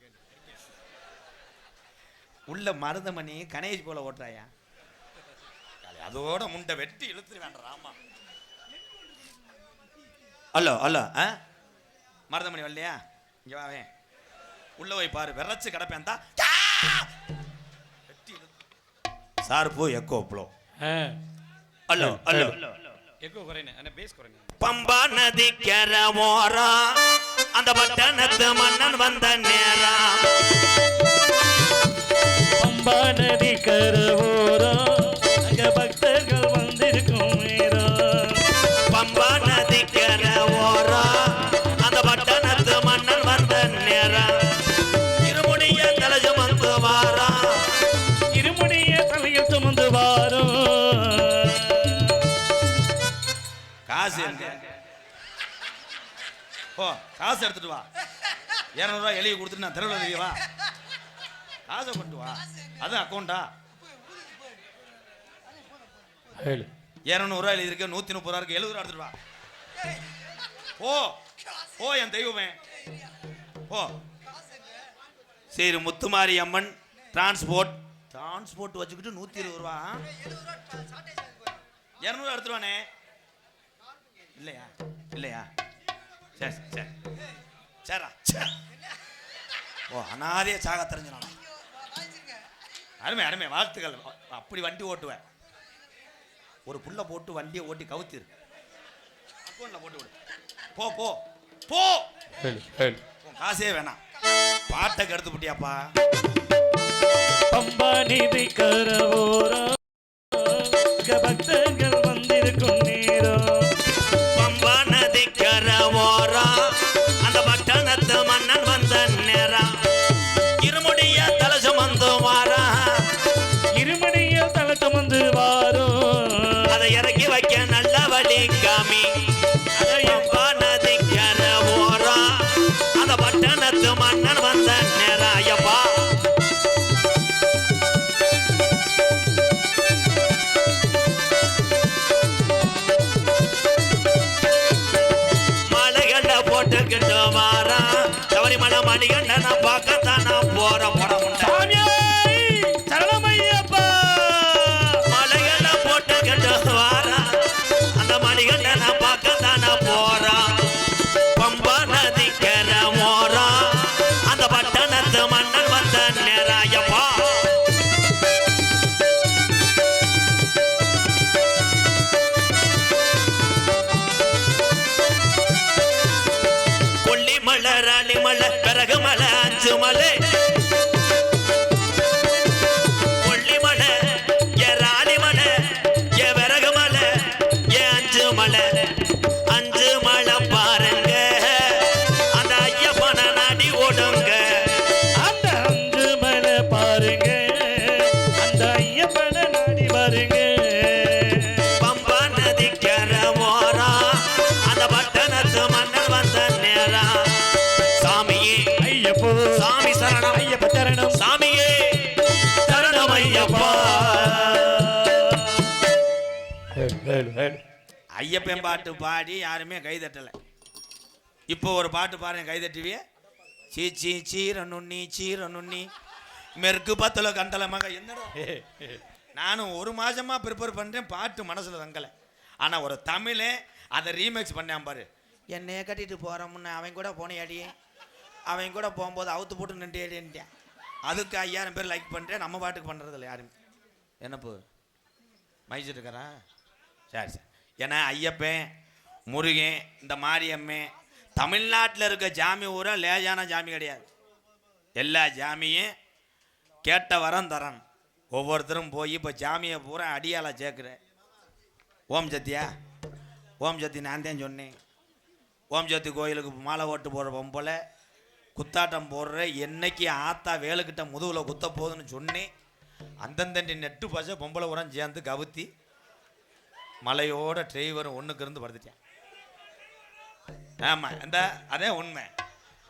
உள்ள மருதமணி கணேஷ் போல ஓட்டுறாயா, அதோட முண்டை வெட்டி இழுத்துரு வேண்டாம். ஆமா அல்லோ அல்லோ மருதமணி வரலையா? இங்கே வாவேன், உள்ள போய் பாரு, விரைச்சு கிடப்பேன் தான் சார் போ எக்கோ ப்ளோ. அல்லோ அல்லோ எக்கோ குறைனே, انا பேஸ் குறைனே. பம்பா நதி கரமோரா அந்த பட்டணத்து மன்னன் வந்த நேரம், பம்பா நதி கரவோரா அங்க பக்தர்கள் வந்திருக்கும் நேரம், பம்பா நதி கரமோரா அந்த பட்டணத்து மன்னன் வந்த நேரம், இருமுடிய தலை சுமந்து வாரா, இருமுடிய தலையில் சுமந்து வாரோ. காசு எங்க? ஓ காசு எடுத்துட்டு வா, 200 ரூபா எழுதி கொடுத்துட்டு நான் தெருவில் எழுதிவா, காசை கொண்டு வா. அது அக்கௌண்டா? 200 ரூபா எழுதிருக்கு, 130 ரூபா இருக்கு, 70 ரூபா எடுத்துட்டு வா. ஓ ஓ என் தெய்வமே ஓ. சரி முத்துமாரி அம்மன் டிரான்ஸ்போர்ட் வச்சுக்கிட்டு 120 ரூபா, 200 ரூபா எடுத்துருவானே. இல்லையா இல்லையா? சரி சரி சரிடா சரி. ஓ அனாதைய சாக தெரிஞ்சினான். அருமை அருமை வாழ்த்துக்கள். அப்படி வண்டி ஓட்டுவேன். ஒரு புள்ள போட்டு வண்டியை ஓட்டி கவுத்திரு. அக்கௌண்ட்ல போட்டு விடு. போ போ போ. உன் காசே வேணாம். பாட்டை கெடுத்து புட்டியாப்பா. பம்பா நிதி கரவோரம் பக்தர்கள் வந்திருக்கும் நேரம். பம்பா நதி கரவோரம் அந்த பட்டணத்து மன்னன் வந்த நேரம். இருமுடிய தலை சுமந்து வாரா. இருமணிய தலை சுமந்து வாரும். அதை இறக்கி வைக்க நல்ல வழி காமி. பம்பா நதி கரவோரம் அந்த பட்டணத்து மன்னன் வந்த நேரம். ஐயப்பா போட்டுக்கிட்டு வாரா. சபரிமலை மணிகண்டன் பார்க்கத்தான் நான் போற படம். சரணமையப்பா. மலைகள போட்டுக்கிட்டு வாரா. அந்த மணிகண்டன் பார்க்கத்தான் நான் போறா. பம்பா நதி கரவோரா அந்த பட்டணத்து மன்னன் வந்த நேராயப்பா. கொல்லிமலை ராணிமலை பிறகுமலை அஞ்சுமலை. கொல்லிமலை ஏ ராணிமலை ஏ விறகுமலை ஏ அஞ்சுமலை. அஞ்சுமலை பாருங்க அந்த ஐயப்பனை நாடி ஓடுங்க. அந்த அஞ்சுமலை பாருங்க அந்த ஐயப்பனை நாடி பாருங்க. பம்பா நதி கரவோரா அந்த பட்டணத்து மன்னன் வந்த நேரம். சாமியே ஐயப்போ சாமி சரணம். ஐயப்ப சரணம். சாமியே சரணம் ஐயப்பா. ஐயப்பன் பாட்டு பாடி யாருமே கைதட்டலை. இப்போ ஒரு பாட்டு பாருங்க கைதட்டுவிய. சீ சீ சீர நுண்ணி சீர நுண்ணி மெருக்கு பத்துல கண்டல மக. என்னடா நானும் ஒரு மாசமா ப்ரிப்பேர் பண்றேன். பாட்டு மனசுல தங்கலை. ஆனா ஒரு தமிழே அதை ரீமேக்ஸ் பண்ணான் பாரு. என்னைய கட்டிட்டு போறோம்னு அவன் கூட போனேடி. அவன் கூட போகும்போது அவுத்து போட்டு நின்றுட்டேன். அதுக்கு 5000 பேர் லைக் பண்ணுறேன். நம்ம பாட்டுக்கு பண்ணுறது இல்லை யாருமே. என்னப்போ மைச்சிட்டு இருக்கிறா? சரி சரி. ஏன்னா ஐயப்பன் முருகன் இந்த மாரியம்மே தமிழ்நாட்டில் இருக்க ஜாமி ஊரா லேஜான ஜாமி கிடையாது. எல்லா ஜாமியும் கேட்ட வரம் தரணும். ஒவ்வொருத்தரும் போய் இப்போ ஜாமியை பூரா அடியால சேர்க்குறேன். ஓம் சத்தியா ஓம் சத்தி நான் தான் சொன்னேன். ஓம் சத்தி கோயிலுக்கு மாலை ஓட்டு போடுற பொம்பளை குத்தாட்டம் போடுற என்னைக்கு ஆத்தா வேலுக்கிட்ட முதுகில் குத்த போகுதுன்னு சொன்னேன். அந்தந்தண்டி நெட்டு பச பொம்பளை உரம் சேர்ந்து கவுத்தி மலையோட டிரைவரும் ஒன்றுக்கு இருந்து படுத்துட்டேன். ஆமாம் அந்த அதே உண்மை.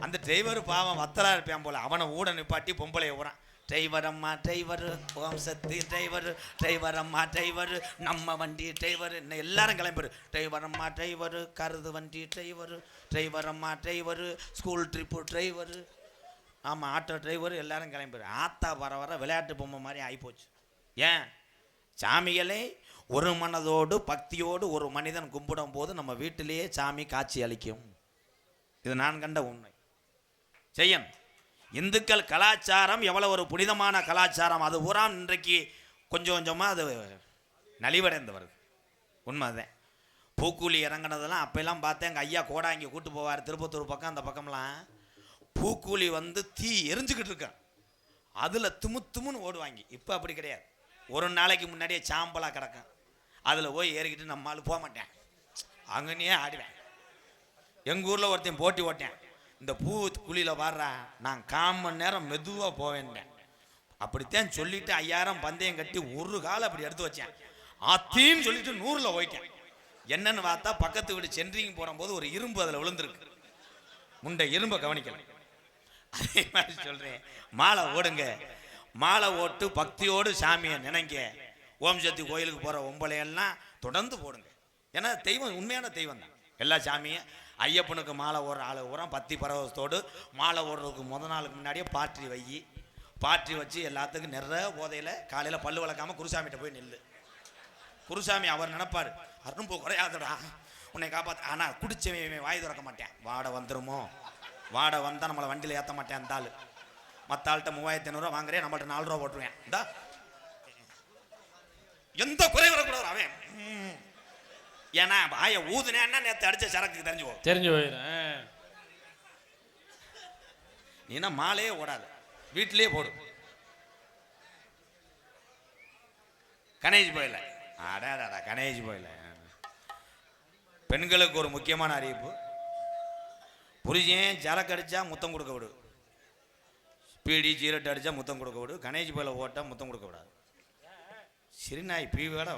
அந்த டிரைவர் பாவம் வத்தலாக இருப்பான் போல. அவனை ஊட நிப்பாட்டி பொம்பளைய உரம் டிரைவர் அம்மா டிரைவரு ஓம் சக்தி டிரைவரு டிரைவர் அம்மா டிரைவரு நம்ம வண்டி டிரைவரு இன்னும் எல்லாரும் கிளம்பிரு. டிரைவர் அம்மா டிரைவரு கருது வண்டி டிரைவரு டிரைவர் அம்மா டிரைவரு ஸ்கூல் ட்ரிப்பு டிரைவரு. ஆமாம் ஆட்டோ டிரைவரு எல்லாரும் கிளம்பிரு. ஆத்தா வர வர விளையாட்டு பொம்மை மாதிரி ஆகிப்போச்சு. ஏன் சாமிகளே ஒரு மனதோடு பக்தியோடு ஒரு மனிதன் கும்பிடும் போது நம்ம வீட்டிலேயே சாமி காட்சி அளிக்கும். இது நான் கண்ட உண்மை. செய்யணும். இந்துக்கள் கலாச்சாரம் எவ்வளோ ஒரு புனிதமான கலாச்சாரம். அது பூரா இன்றைக்கு கொஞ்சம் கொஞ்சமாக அது நலிவடைந்து வருது. உண்மைதான். பூக்கூலி இறங்கினதெல்லாம் அப்போல்லாம் பார்த்தேன். எங்கள் ஐயா கோடாங்கி கூட்டு போவார் திருப்பத்தூர் பக்கம். அந்த பக்கம்லாம் பூக்கூலி வந்து தீ எரிஞ்சுக்கிட்டு இருக்கான். அதில் துமுன்னு ஓடுவாங்க. இப்போ அப்படி கிடையாது. ஒரு நாளைக்கு முன்னாடியே சாம்பலாக கிடக்கும். அதில் போய் ஏறிக்கிட்டு நம்மளால் போக மாட்டேன். அங்கனையே ஆடுவேன். எங்கள் ஊரில் ஒருத்தன் போட்டி ஓட்டேன். இந்த பூ குழியில் வாடுறேன் நான் 1/4 மணி நேரம் மெதுவாக போவேன். அப்படித்தான் சொல்லிட்டு 5000 பந்தயம் கட்டி ஒரு காலம் அப்படி எடுத்து வச்சேன். ஆத்தின்னு சொல்லிட்டு 100ல் போயிட்டேன். என்னன்னு பார்த்தா பக்கத்து வீடு சென்ட்ரிங் போடும்போது ஒரு இரும்பு அதில் விழுந்திருக்கு. முண்டை இரும்பை கவனிக்கணும். அதே மாதிரி சொல்கிறேன். மாலை ஓடுங்க. மாலை ஓட்டு பக்தியோடு சாமியை நினைங்க. ஓம் சக்தி கோயிலுக்கு போகிற ஒம்பளையெல்லாம் தொடர்ந்து போடுங்க. ஏன்னா தெய்வம் உண்மையான தெய்வம் தான். எல்லா சாமியும் ஐயப்பனுக்கு மாலை ஓடுற ஆளு ஊரம் பத்தி பரவசத்தோடு மாலை ஓடுறதுக்கு நாளுக்கு முன்னாடியே பாற்றி வச்சு எல்லாத்துக்கும் நிறைய போதையில் காலையில் பல்லு வளர்க்காம குருசாமிகிட்ட போய் நில்லு. குருசாமி அவர் நினைப்பார் அரும்பு குறையாதடா உன்னை காப்பாற்ற. ஆனால் குடிச்சவன் வாய் திறக்க மாட்டேன். வாடை வந்துருமோ வாடகை வந்தால் நம்மளை வண்டியில் ஏற்ற மாட்டேன் அந்த ஆள். மற்ற ஆள்கிட்ட 3500 வாங்குறேன், நம்மள்ட்ட 4 ரூபா போட்டுருவேன். இந்தா எந்த குறை வரக்கூடாது அவன். ஏன்னா வாயை ஊதுனேன்னா நேற்று அடிச்ச சரக்கு தெரிஞ்சு போயிடும். நீனா மாலையே ஓடாது, வீட்டிலேயே போடு. கணேஜ் போயில அடாடா கணேஜ் போயில. பெண்களுக்கு ஒரு முக்கியமான அறிவிப்பு. புரிஜன் சரக்கு அடிச்சா முத்தம் கொடுக்க விடு, பீடி சீரட்டு அடிச்சா முத்தம் கொடுக்க விடு, கணேஜ் போயில ஓட்டா முத்தம் கொடுக்க விடாது. சிறுநாய் பீ வேட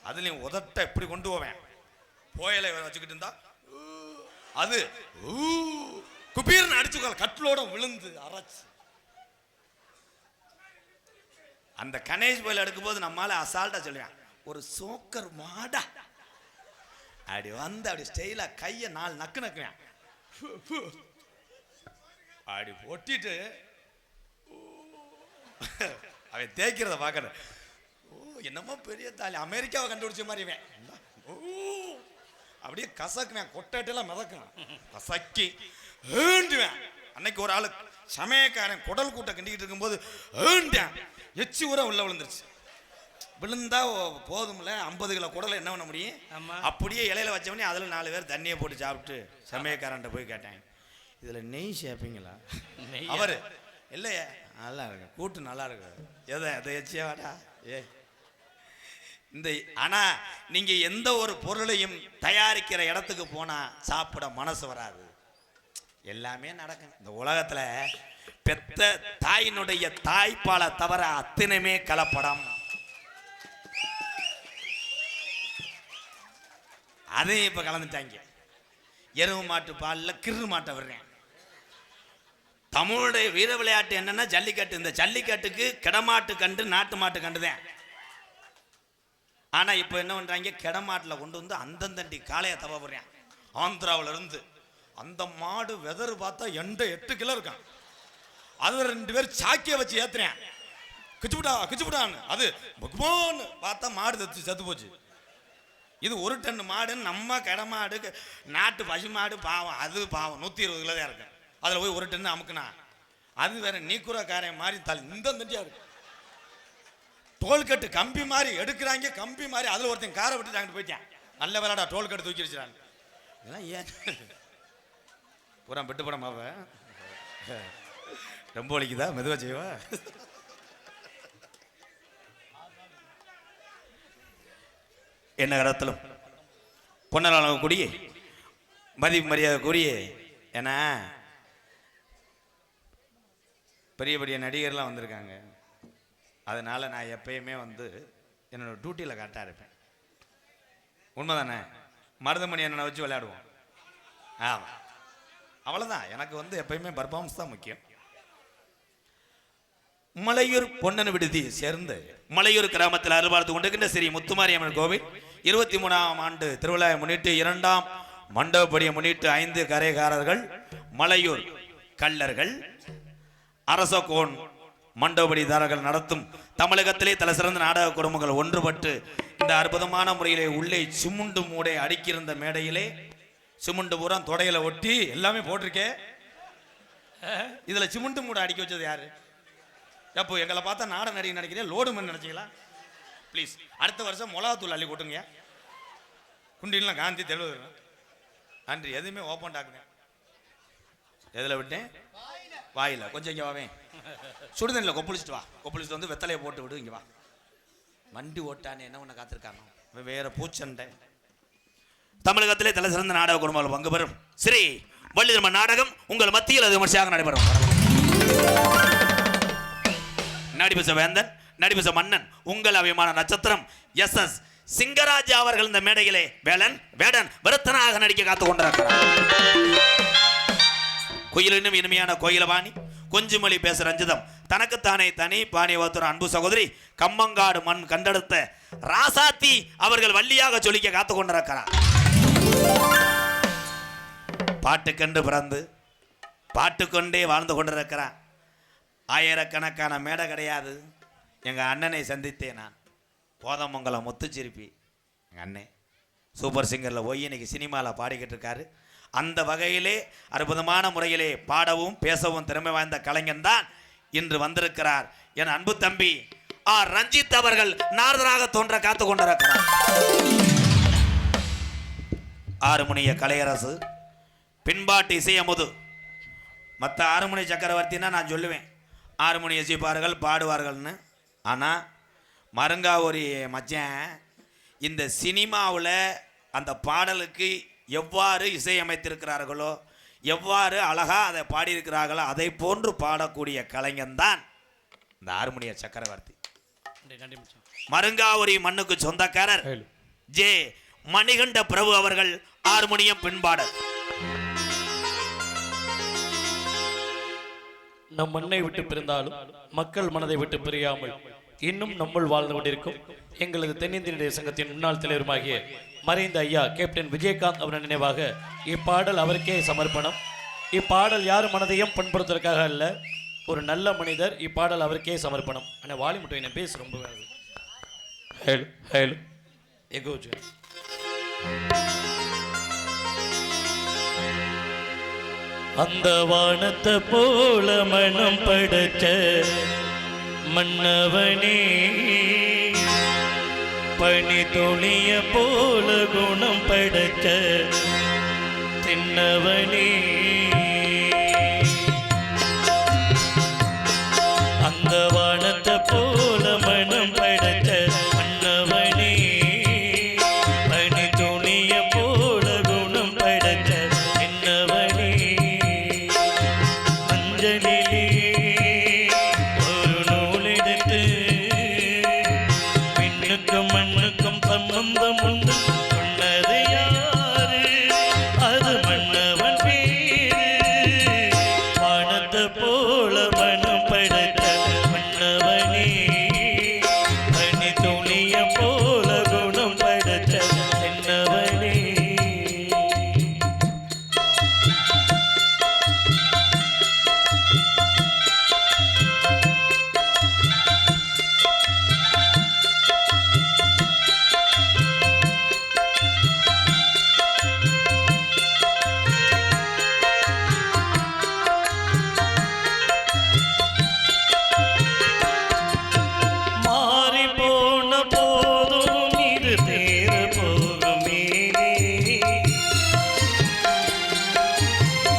அதுலயும் உதட்ட இப்படி கொண்டு போவேன். போயலை வச்சுக்கிட்டு இருந்தா அது குபீர்னு அடிச்சு கட்டிலோட விழுந்து அரைச்சு. அந்த கணேஷ் போயில எடுக்கும்போது நம்மளால அசால்ட்டா சொல்லுவேன், ஒரு சோக்கர் மாடா அப்படி வந்து அப்படி ஸ்டைலா கையை 4 நக்கு நக்குவேன். அப்படி ஒட்டிட்டு அவன் தேய்க்கிறத பார்க்கற. ஓ என்னமோ பெரிய தாலி, அமெரிக்காவை கண்டுபிடிச்ச மாதிரி. அப்படியே கசக்குவேன், கொட்டாட்டெல்லாம் மிதக்குவேன், கசக்கி ஏண்டுவேன். அன்னைக்கு ஒரு ஆளு சமயக்காரன் குடல் கூட்டை கிண்டிக்கிட்டு இருக்கும்போது ஏண்டேன், எச்சி ஊரா உள்ள விழுந்துருச்சு. விழுந்தா போதும்ல, 50 கிலோ குடலை என்ன பண்ண முடியும்? அப்படியே இலையில வச்சவனே அதில் 4 பேர் தண்ணியை போட்டு சாப்பிட்டு சமயக்காரன்ட்ட போய் கேட்டேன், இதுல நெய் சேர்ப்பீங்களா? அவரு இல்லையே, நல்லா இருக்கு கூட்டு, நல்லா இருக்கு, எதை எச்சியா வாடா ஏ இந்த. ஆனா நீங்க எந்த ஒரு பொருளையும் தயாரிக்கிற இடத்துக்கு போனா சாப்பிட மனசு வராது. எல்லாமே நடக்கும் இந்த உலகத்துல. பெத்த தாயினுடைய தாய்ப்பாலை தவிர அத்தனையுமே கலப்படம். அதையும் இப்ப கலந்துட்டாங்க. எருவு மாட்டு பாலில் கிரு மாட்டை விடுறேன். தமிழுடைய வீர விளையாட்டு என்னன்னா ஜல்லிக்கட்டு. இந்த ஜல்லிக்கட்டுக்கு கிடமாட்டு கண்டு நாட்டு மாட்டு கண்டுதான். ஆனா இப்ப என்ன பண்றாங்க, கிடமாட்டில் கொண்டு வந்து அந்தந்தண்டி காளையை தவ போடுறேன். ஆந்திராவில இருந்து அந்த மாடு வெதர் பார்த்தா 8 கிலோ இருக்கான். அது 2 பேர் சாக்கிய வச்சு ஏத்துறேன், கிச்சுவிடான்னு. அது பகவான்னு பார்த்தா மாடு செத்து போச்சு. இது 1 டன் மாடுன்னு நம்ம கிடமாடு நாட்டு பசு மாடு பாவம், அது பாவம் 120 கிலோ தான் இருக்கு. அதில் போய் 1 டன் அமுக்குனா அது வேற நீக்குறக்காரன் மாதிரி இந்த தண்டியா இருக்கு. டோல்கட்டு கம்பி மாதிரி எடுக்கிறாங்க, கம்பி மாதிரி. அதில் ஒருத்தன் காரை விட்டு அங்கிட்டு போயிட்டேன். நல்ல வேலைடா டோல்கட்டு தூக்கி வச்சுறாங்க. இதெல்லாம் ஏன் பூரா விட்டு போட மாவ ரொம்ப வலிக்குதா, மெதுவா செய்வா. என்ன கடத்திலும் பொன்னலாள கூடிய மதிப்பு மரியாதை கூடிய. ஏன்னா பெரிய பெரிய நடிகர்லாம் வந்திருக்காங்க. அதனால நான் எப்பயுமே வந்து என்னோட டியூட்டியில் கரெக்டாக இருப்பேன். உண்மைதானே? மருதமணி என்னை வச்சு விளையாடுவோம். ஆமாம், அவ்வளோதான். எனக்கு வந்து எப்பயுமே பர்ஃபார்மன்ஸ் தான் முக்கியம். மலையூர் பொன்னன் விடுதி சேர்ந்து மலையூர் கிராமத்தில் அருள்பார்த்து கொண்டிருக்கின்ற ஸ்ரீ முத்துமாரியம்மன் கோவில் 23ஆம் ஆண்டு திருவிழாவை முன்னிட்டு 2ஆம் மண்டபப்படியை முன்னிட்டு 5 கரைகாரர்கள், மலையூர் கள்ளர்கள், அரசகோன் மண்டபடிதாரர்கள் நடத்தும் தமிழகத்திலே தலை சிறந்த நாடக குடும்பங்கள் ஒன்றுபட்டு இந்த அற்புதமான முறையிலே உள்ளே சிமுண்டு மூடை அடிக்கிருந்த மேடையிலே சிமுண்டு பூரா தொடையில ஒட்டி எல்லாமே போட்டிருக்கே. இதுல சிமுண்டு மூடை அடிக்க வச்சது யாரு? எப்போ எங்களை பார்த்தா நாட நடிகை நினைக்கிறேன், லோடு மண் நினைச்சிங்களா? ப்ளீஸ் அடுத்த வருஷம் மிளகாத்தூள் அள்ளி கொட்டுங்க. குண்டிலாம் காந்தி தெளிவு நன்றி. எதுவுமே ஓப்பன் டாக்குங்க. எதில் விட்டேன்? வாயில. கொஞ்சம் இங்கே வாவேன், சுடுதண்ணில் கொப்பளிச்சுட்டு வா. கொப்பளிச்சுட்டு வந்து வெத்தலையை போட்டு விடு. இங்கே வா. வண்டி ஓட்டானே என்ன ஒன்று காத்திருக்காங்க வேற பூச்சண்டை. தமிழகத்திலே தலை சிறந்த நாடக குடும்பங்கள் பங்கு பெறும் ஸ்ரீ வள்ளிதர்ம நாடகம் உங்கள் மத்தியில் அது விமர்சையாக நடைபெறும். நடிபச வேந்தன், நடிபச மன்னன், உங்கள் அபிமான நட்சத்திரம் SS சிங்கராஜ் அவர்கள் இந்த மேடையிலே வேடன் விருத்தனாக நடிக்க காத்துக் கொண்டிருக்கிறார். குயிலினும் இனிமையான கோயிலபாணி, கொஞ்சுமொழி பேச ரஞ்சிதம், தனக்குத்தானே தனி பாணி ஒருத்தர் அன்பு சகோதரி, கம்மங்காடு மண் கண்டெடுத்த ராசாத்தி அவர்கள் வள்ளியாக சொல்லிக்க காத்துக் கொண்டிருக்கிறார். பாட்டுக்கென்று பிறந்து பாட்டுக்கொண்டே வாழ்ந்து கொண்டிருக்கிறார். ஆயிரக்கணக்கான மேடை கிடையாது. எங்கள் அண்ணனை சந்தித்தேன் நான். கோதமங்கலம் முத்துச்சிருப்பி எங்கள் அண்ணன் சூப்பர் சிங்கரில் போய் இன்னைக்கு சினிமாவில் பாடிக்கிட்டு இருக்காரு. அந்த வகையிலே அற்புதமான முறையிலே பாடவும் பேசவும் திறமை வாய்ந்த கலைஞன் தான் இன்று வந்திருக்கிறார். என் அன்பு தம்பி ரஞ்சித் அவர்கள் நாரதராக தோன்ற காத்து கொண்டிருக்கிறார். ஆறுமுனிய கலையரசு, பின்பாட்டு இசையமுது. மற்ற ஆறுமுனி சக்கரவர்த்தின்னா நான் சொல்லுவேன், ஆறுமுனி இசைப்பார்கள் பாடுவார்கள்னு. ஆனால் மருங்காவூரி மச்சான் இந்த சினிமாவில் அந்த பாடலுக்கு எவ்வாறு இசையமைத்திருக்கிறார்களோ, எவ்வாறு அழகாக அதை பாடியிருக்கிறார்களோ, அதை போன்று பாடக்கூடிய கலைஞன் தான் இந்த ஆறுமுனிய சக்கரவர்த்தி. மருங்காவூரி மண்ணுக்கு சொந்தக்காரர் ஜே மணிகண்ட பிரபு அவர்கள் ஹார்மோனியம் பின்பாடல். நம் மண்ணை விட்டு பிரிந்தாலும் மக்கள் மனதை விட்டு பிரியாமல் இன்னும் நம்முள் வாழ்ந்து கொண்டிருக்கும் எங்களது தென்னிந்திய சங்கத்தின் முன்னாள் தலைவருமாகிய மறைந்த ஐயா கேப்டன் விஜயகாந்த் அவரின் நினைவாக இப்பாடல் அவருக்கே சமர்ப்பணம். இப்பாடல் யார் மனதையும் பண்படுத்துவதற்காக அல்ல, ஒரு நல்ல மனிதர். இப்பாடல் அவருக்கே சமர்ப்பணம். ஆனால் வாலி மட்டும் என்ன பேச ரொம்ப ஹேலோ ஹேலோ எகோஜ். அந்த வானத்தை போல மனம் படைச்ச மன்னவனே, பனி துளிய போல குணம் படைச்ச தின்னவனே, அந்த வானத்தை போல மனம் படைச்ச மன்னவனே, பனி துளிய போல குணம் படைச்ச தின்னவனே, அஞ்சலிலே ஒரு நூல் எடுத்து பெண்ணுக்கும் மண்ணுக்கும் சம்பந்தம் உண்டு சொன்னது யாரு? அது மன்னவன் பேரு. வானத்தை போல மனம் படைத்த மன்னவனே, பனி துளிய போல குணம் படைத்த என்னவனே. மாறி போன போதும் இது தேர போகுமே,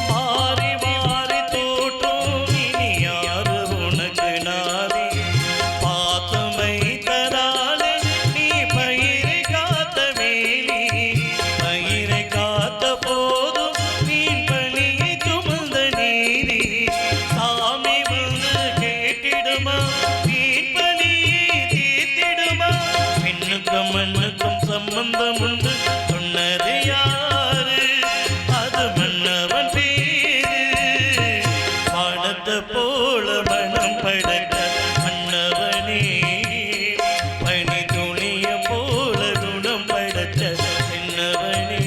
மாறி மாறி தோட்டும் இனி யாரு உனக்கு நாளே, பாத்தமை தராளே நீ பயிரை காத்த வேலி, பயிரை காத்த போதும் மீன் பணியை சுமந்த நீரி, சாமி வந்து கேட்டிடுமா மீன் பணியை தீர்த்திடுமா, பெண்ணுக்கும் மண்ணுக்கும் சம்பந்தம் உண்டு சொன்னது யாரு? அது மன்னவன் பேரு. வானத்தை போல மனம் படைத்த மன்னவனே, பனி துளிய போல குணம் படைத்த என்னவனே.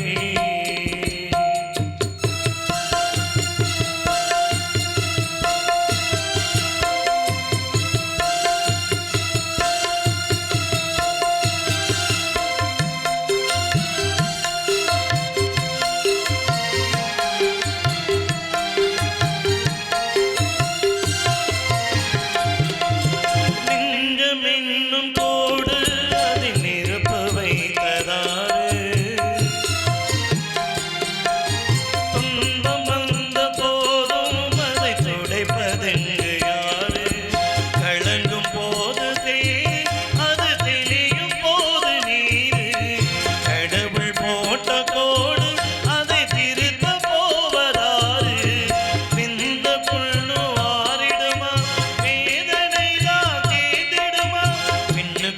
நெஞ்சம் என்னும் கோடு அதில் நிரப்ப வைத்ததாறு, துன்பம் வந்த போதும் அதை துடைப்பதெங்கு யாரு? கலங்கும் போது தேர் அது தெளியும் போது நீரு, கடவுள் போட்ட கோடு அதை திருத்த போவதாறு? விந்த புண்ணு ஆறிடுமா வேதனை தான் தீர்த்திடுமா, பின்னு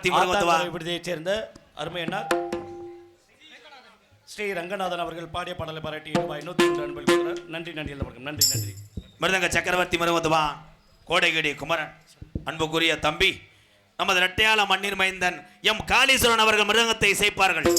சக்கரவர்த்தி முருகத்துவா விடுதியைச் சேர்ந்த அருமை அண்ணா ஸ்ரீ ரங்கநாதன் அவர்கள் பாடிய பாடலை பாராட்டி ரூபாய் 103 அன்பளிப்பு கொடுக்கிறார். நன்றி நன்றி எல்லாருக்கும் நன்றி நன்றி. மிருதங்க சக்கரவர்த்தி முருகத்துவா கோடைகடி குமரன் அன்புக்குரிய தம்பி நமது இரட்டையாள மண்ணீர் மைந்தன் எம் காளீஸ்வரன் அவர்கள் மிருதங்கத்தை இசைப்பார்கள்.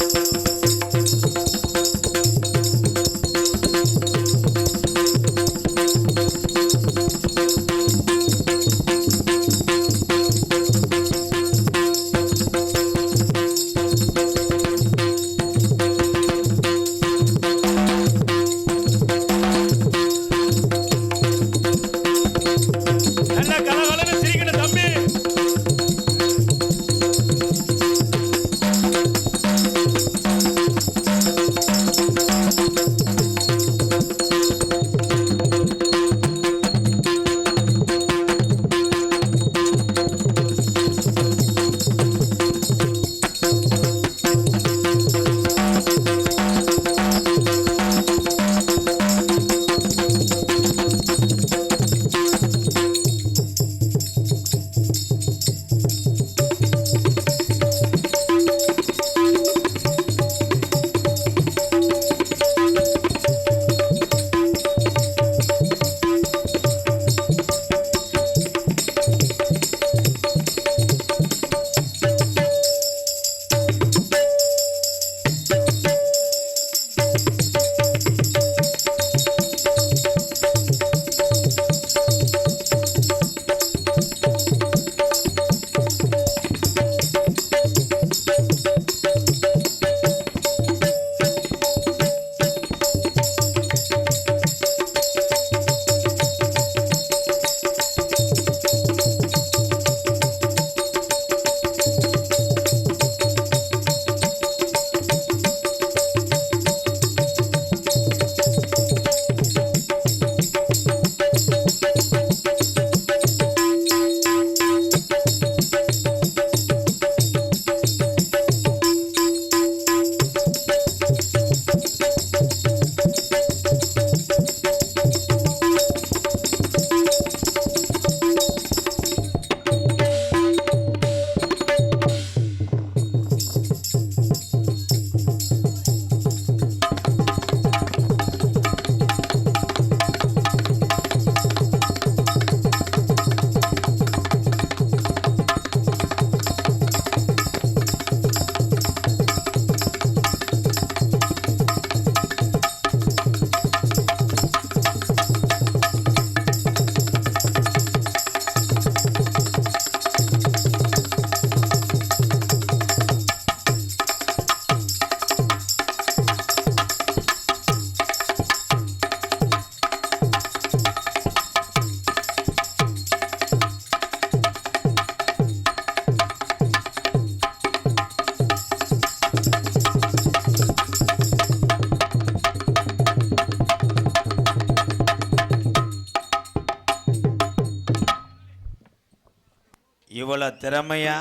இவ்வளோ திறமையா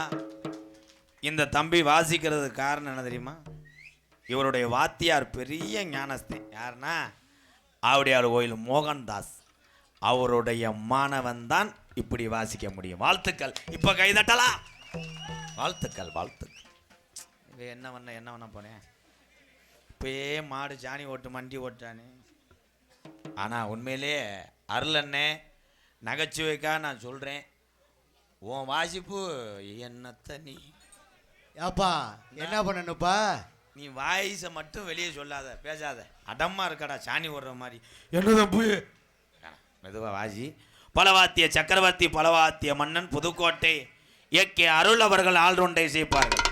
இந்த தம்பி வாசிக்கிறது காரணம் என்ன தெரியுமா? இவருடைய வாத்தியார் பெரிய ஞானஸ்தன். யாருன்னா ஆவுடையார் கோயில் மோகன்தாஸ். அவருடைய மாணவன் தான் இப்படி வாசிக்க முடியும். வாழ்த்துக்கள். இப்போ கைதட்டலாம். வாழ்த்துக்கள் வாழ்த்துக்கள். இது என்ன பண்ண போனேன் இப்பயே மாடு சாணி ஓட்டு மண்டி ஓட்டானே. ஆனால் உண்மையிலே அருளண்ணே நகைச்சுவைக்காக நான் சொல்கிறேன், உன் வாசிப்பு என்னத்த நீ ஏப்பா என்ன பண்ணணுப்பா? நீ வாய்ஸை மட்டும் வெளியே சொல்லாத, பேசாத. அடமா இருக்கடா சாணி ஓடுற மாதிரி. என்னதான் போய் மெதுவா வாசி. பலவாத்திய சக்கரவர்த்தி பலவாத்திய மன்னன் புதுக்கோட்டை ஏகே அருள் அவர்கள் ஆல்ரவுண்டை செய்ப்பார்கள்.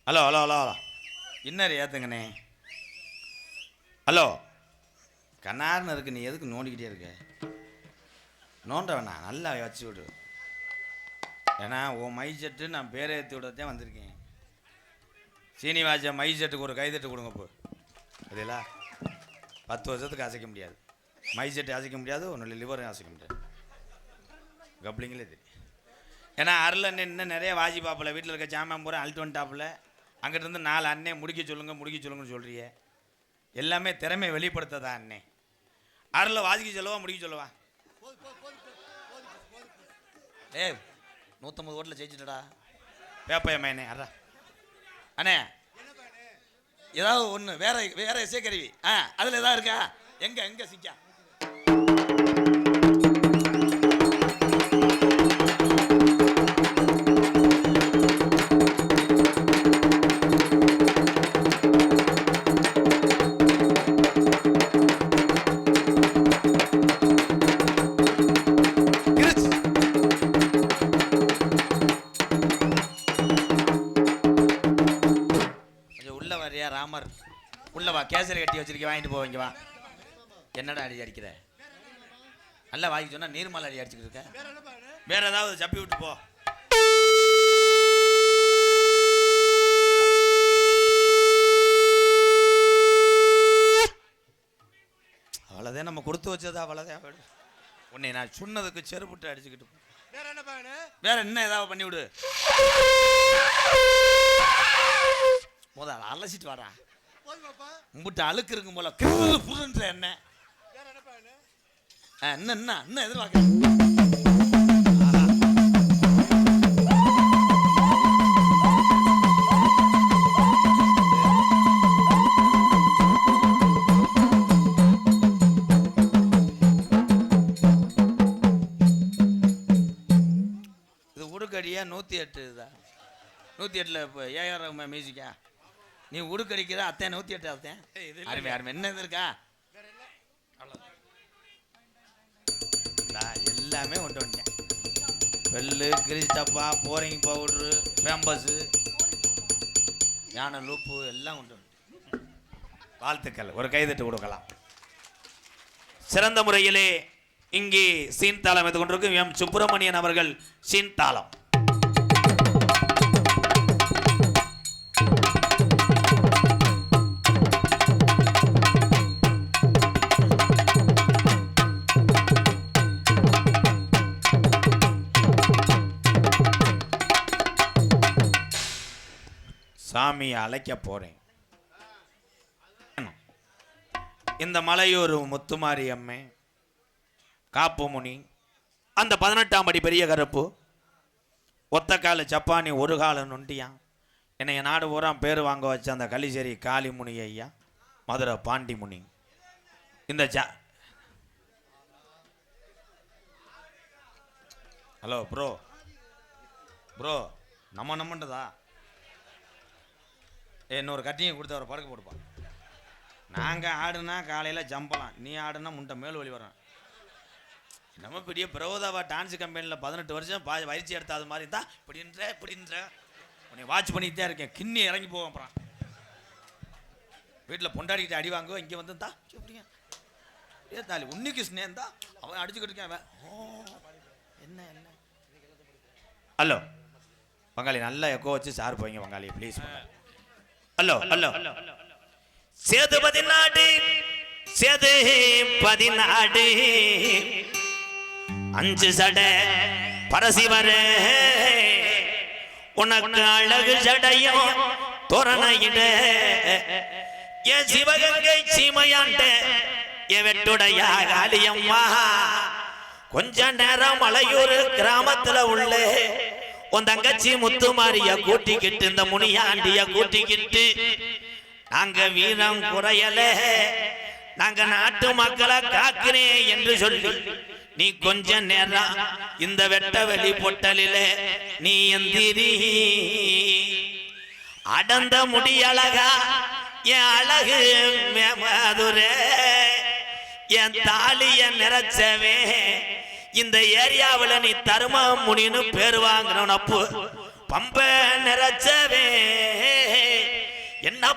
ஹலோ ஹலோ ஹலோ ஹலோ இன்னர் ஏற்றுங்கண்ணே. ஹலோ கண்ணாருன்னு இருக்கு, நீ எதுக்கு நோண்டிக்கிட்டே இருக்க? நோண்ட வேணாம், நல்லா வச்சு விடு. ஏன்னா உன் மை செட்டு நான் பேரை ஏற்றி விடத்தான் வந்திருக்கேன். சீனிவாச மை செட்டுக்கு ஒரு கைதட்டு கொடுங்க போ. இல்லைங்களா 10 வருஷத்துக்கு அசைக்க முடியாது, மை செட்டு அசைக்க முடியாது, ஒன்றும் லிவரும் அசைக்க முடியாது. கப்ளிங்களே தெரியும். ஏன்னா அருள் அண்ணன் இன்னும் நிறைய வாசி பாப்பில் வீட்டில் இருக்க சாமான் பூரா அழுட்டு வந்துட்டாப்புல. அங்கிட்டிருந்து 4 அண்ணே முடிக்க சொல்லுங்கன்னு சொல்கிறிய. எல்லாமே திறமை வெளிப்படுத்ததா அண்ணே. அருளை வாசிக்க சொல்லவா முடிக்க சொல்லவா? 150 ஓட்டில் ஜெயிச்சுட்டடா பேப்பையம்மா அண்ணே. அண்ணே ஏதாவது ஒன்று வேற இசைக்கருவி அதில் ஏதாவது இருக்கா? எங்கே சிக்கா? ராமர் உள்ள வா, கேசரி கட்டி வச்சிருக்க, வாங்கிட்டு போவீங்க வா. என்னடா அடி அடிக்கிற? நல்லா வாங்கி சொன்னா நீர்மலை அடி அடிச்சுக்கிட்டு இருக்க. வேற ஏதாவது சப்பி விட்டு போ. அவ்வளோதான் நம்ம கொடுத்து வச்சதா, அவ்வளோதான். உன்னை நான் சொன்னதுக்கு செருப்புட்டு அடிச்சுக்கிட்டு வேற என்ன ஏதாவது பண்ணி விடு. முதல்ல அலசிட்டு வாடா. உம்பிட்டு அழுக்கு இருக்கும் போல புருன்ற என்ன இன்னும் எதிர்பார்க்க. இது உடுக்கடியா 108 தான். 108 இப்போ ஏஆர் மியூசிக்கா? நீ உடுக்கடிக்கிற அத்தேன் 108 அத்தேன் அருமை அருமை. என்ன இது இருக்கா? எல்லாமே கொண்டு வந்தேன். வெள்ளு, கிரிஸ் டப்பா, போரிங் பவுட்ரு, பேம்பஸு, யானை லூப்பு எல்லாம் கொண்டு வந்தேன். வாழ்த்துக்கள், ஒரு கைதட்டு கொடுக்கலாம். சிறந்த முறையிலே இங்கே சீன் தாளம் எடுத்து கொண்டிருக்கும் எம் சுப்பிரமணியன் அவர்கள் சீன் தாளம். சாமியை அழைக்க போறேன். இந்த மலையூர் முத்துமாரி அம்மை, காப்பு முனி, அந்த 18ஆம் படி பெரிய கருப்பு, ஒத்த கால சப்பானி, ஒரு கால நொண்டியான், என்னை நாடு பூரா பேர் வாங்க வச்ச அந்த கலிசேரி காளிமுனி ஐயா, மதுரை பாண்டி முனி. இந்த ஹலோ ப்ரோ நம்மன்றதா? இன்னொரு கட்டியை கொடுத்து அவரை படுக்க போடுப்பான். நாங்கள் ஆடுனா காலையில் ஜம்பலாம், நீ ஆடுனா முண்டை மேல் வழி வரோம். நம்ம பெரிய பிரபோதாவா டான்ஸ் கம்பெனியில் 18 வருஷம் பயிற்சி எடுத்த அது மாதிரி தான் இப்படின்ற உன்னை வாட்ச் பண்ணிட்டு தான் இருக்கேன். கிண்ணி இறங்கி போவோம். அப்புறம் வீட்டில் பொண்டாடிக்கிட்டு அடி வாங்குவோம். இங்கே வந்து தான் எப்படிங்க தாலி உன்னிகிருஷ்ணன் தான் அவன் அடிச்சுக்கிட்டு இருக்கேன். என்ன ஹலோ பங்காளி, நல்லா எக்கோ வச்சு சார் போய்ங்க பங்காளி ப்ளீஸ். ஹலோ சேது 14 5 சட பரசிவர உனக்கு அழகு சடையும் தோரணையிட என் சிவகங்கை சீமையாண்ட என் வெட்டுடைய காளியம்மா. கொஞ்ச நேரம் மலையூர் கிராமத்துல உள்ள உன் தங்கச்சி முத்துமாரிய கூட்டிக்கிட்டு, இந்த முனியாண்டிய கூட்டிக்கிட்டு, நாங்க வீரம் குறையல, நாங்க நாட்டு மக்களை காக்கிறேன் என்று சொல்லி நீ கொஞ்ச நேரம் இந்த வெட்ட வெளி பொட்டலிலே நீ எந்திரி. அடந்த முடியழகா என் அழகு மதுரை, என் தாலிய நிறைச்சவே, இந்த ஏரியாவில் நீ தரும முனின்னு பேர் வாங்கணும். அப்போ பம்ப நிறைச்சவே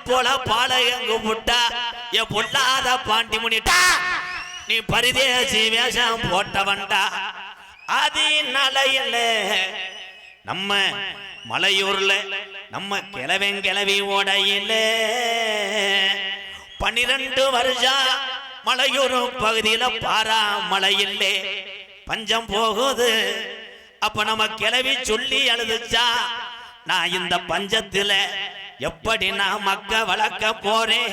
போல பாளையங்கு புட்டா என் பொல்லாத பாண்டி முனிட்டா நீ பரிதேசி வேஷம் போட்டவன்டா ஆதி நலையில நம்ம மலையூர்ல நம்ம கிளவி ஓடையில 12 வருஷம் மலையூர் பகுதியில பாரா மலையில்லே பஞ்சம் போகுது அப்ப நம்ம கிளவி சொல்லி அழுதுச்சா நான் இந்த பஞ்சத்துல எப்படி நான் மக்க வளர்க்க போறேன்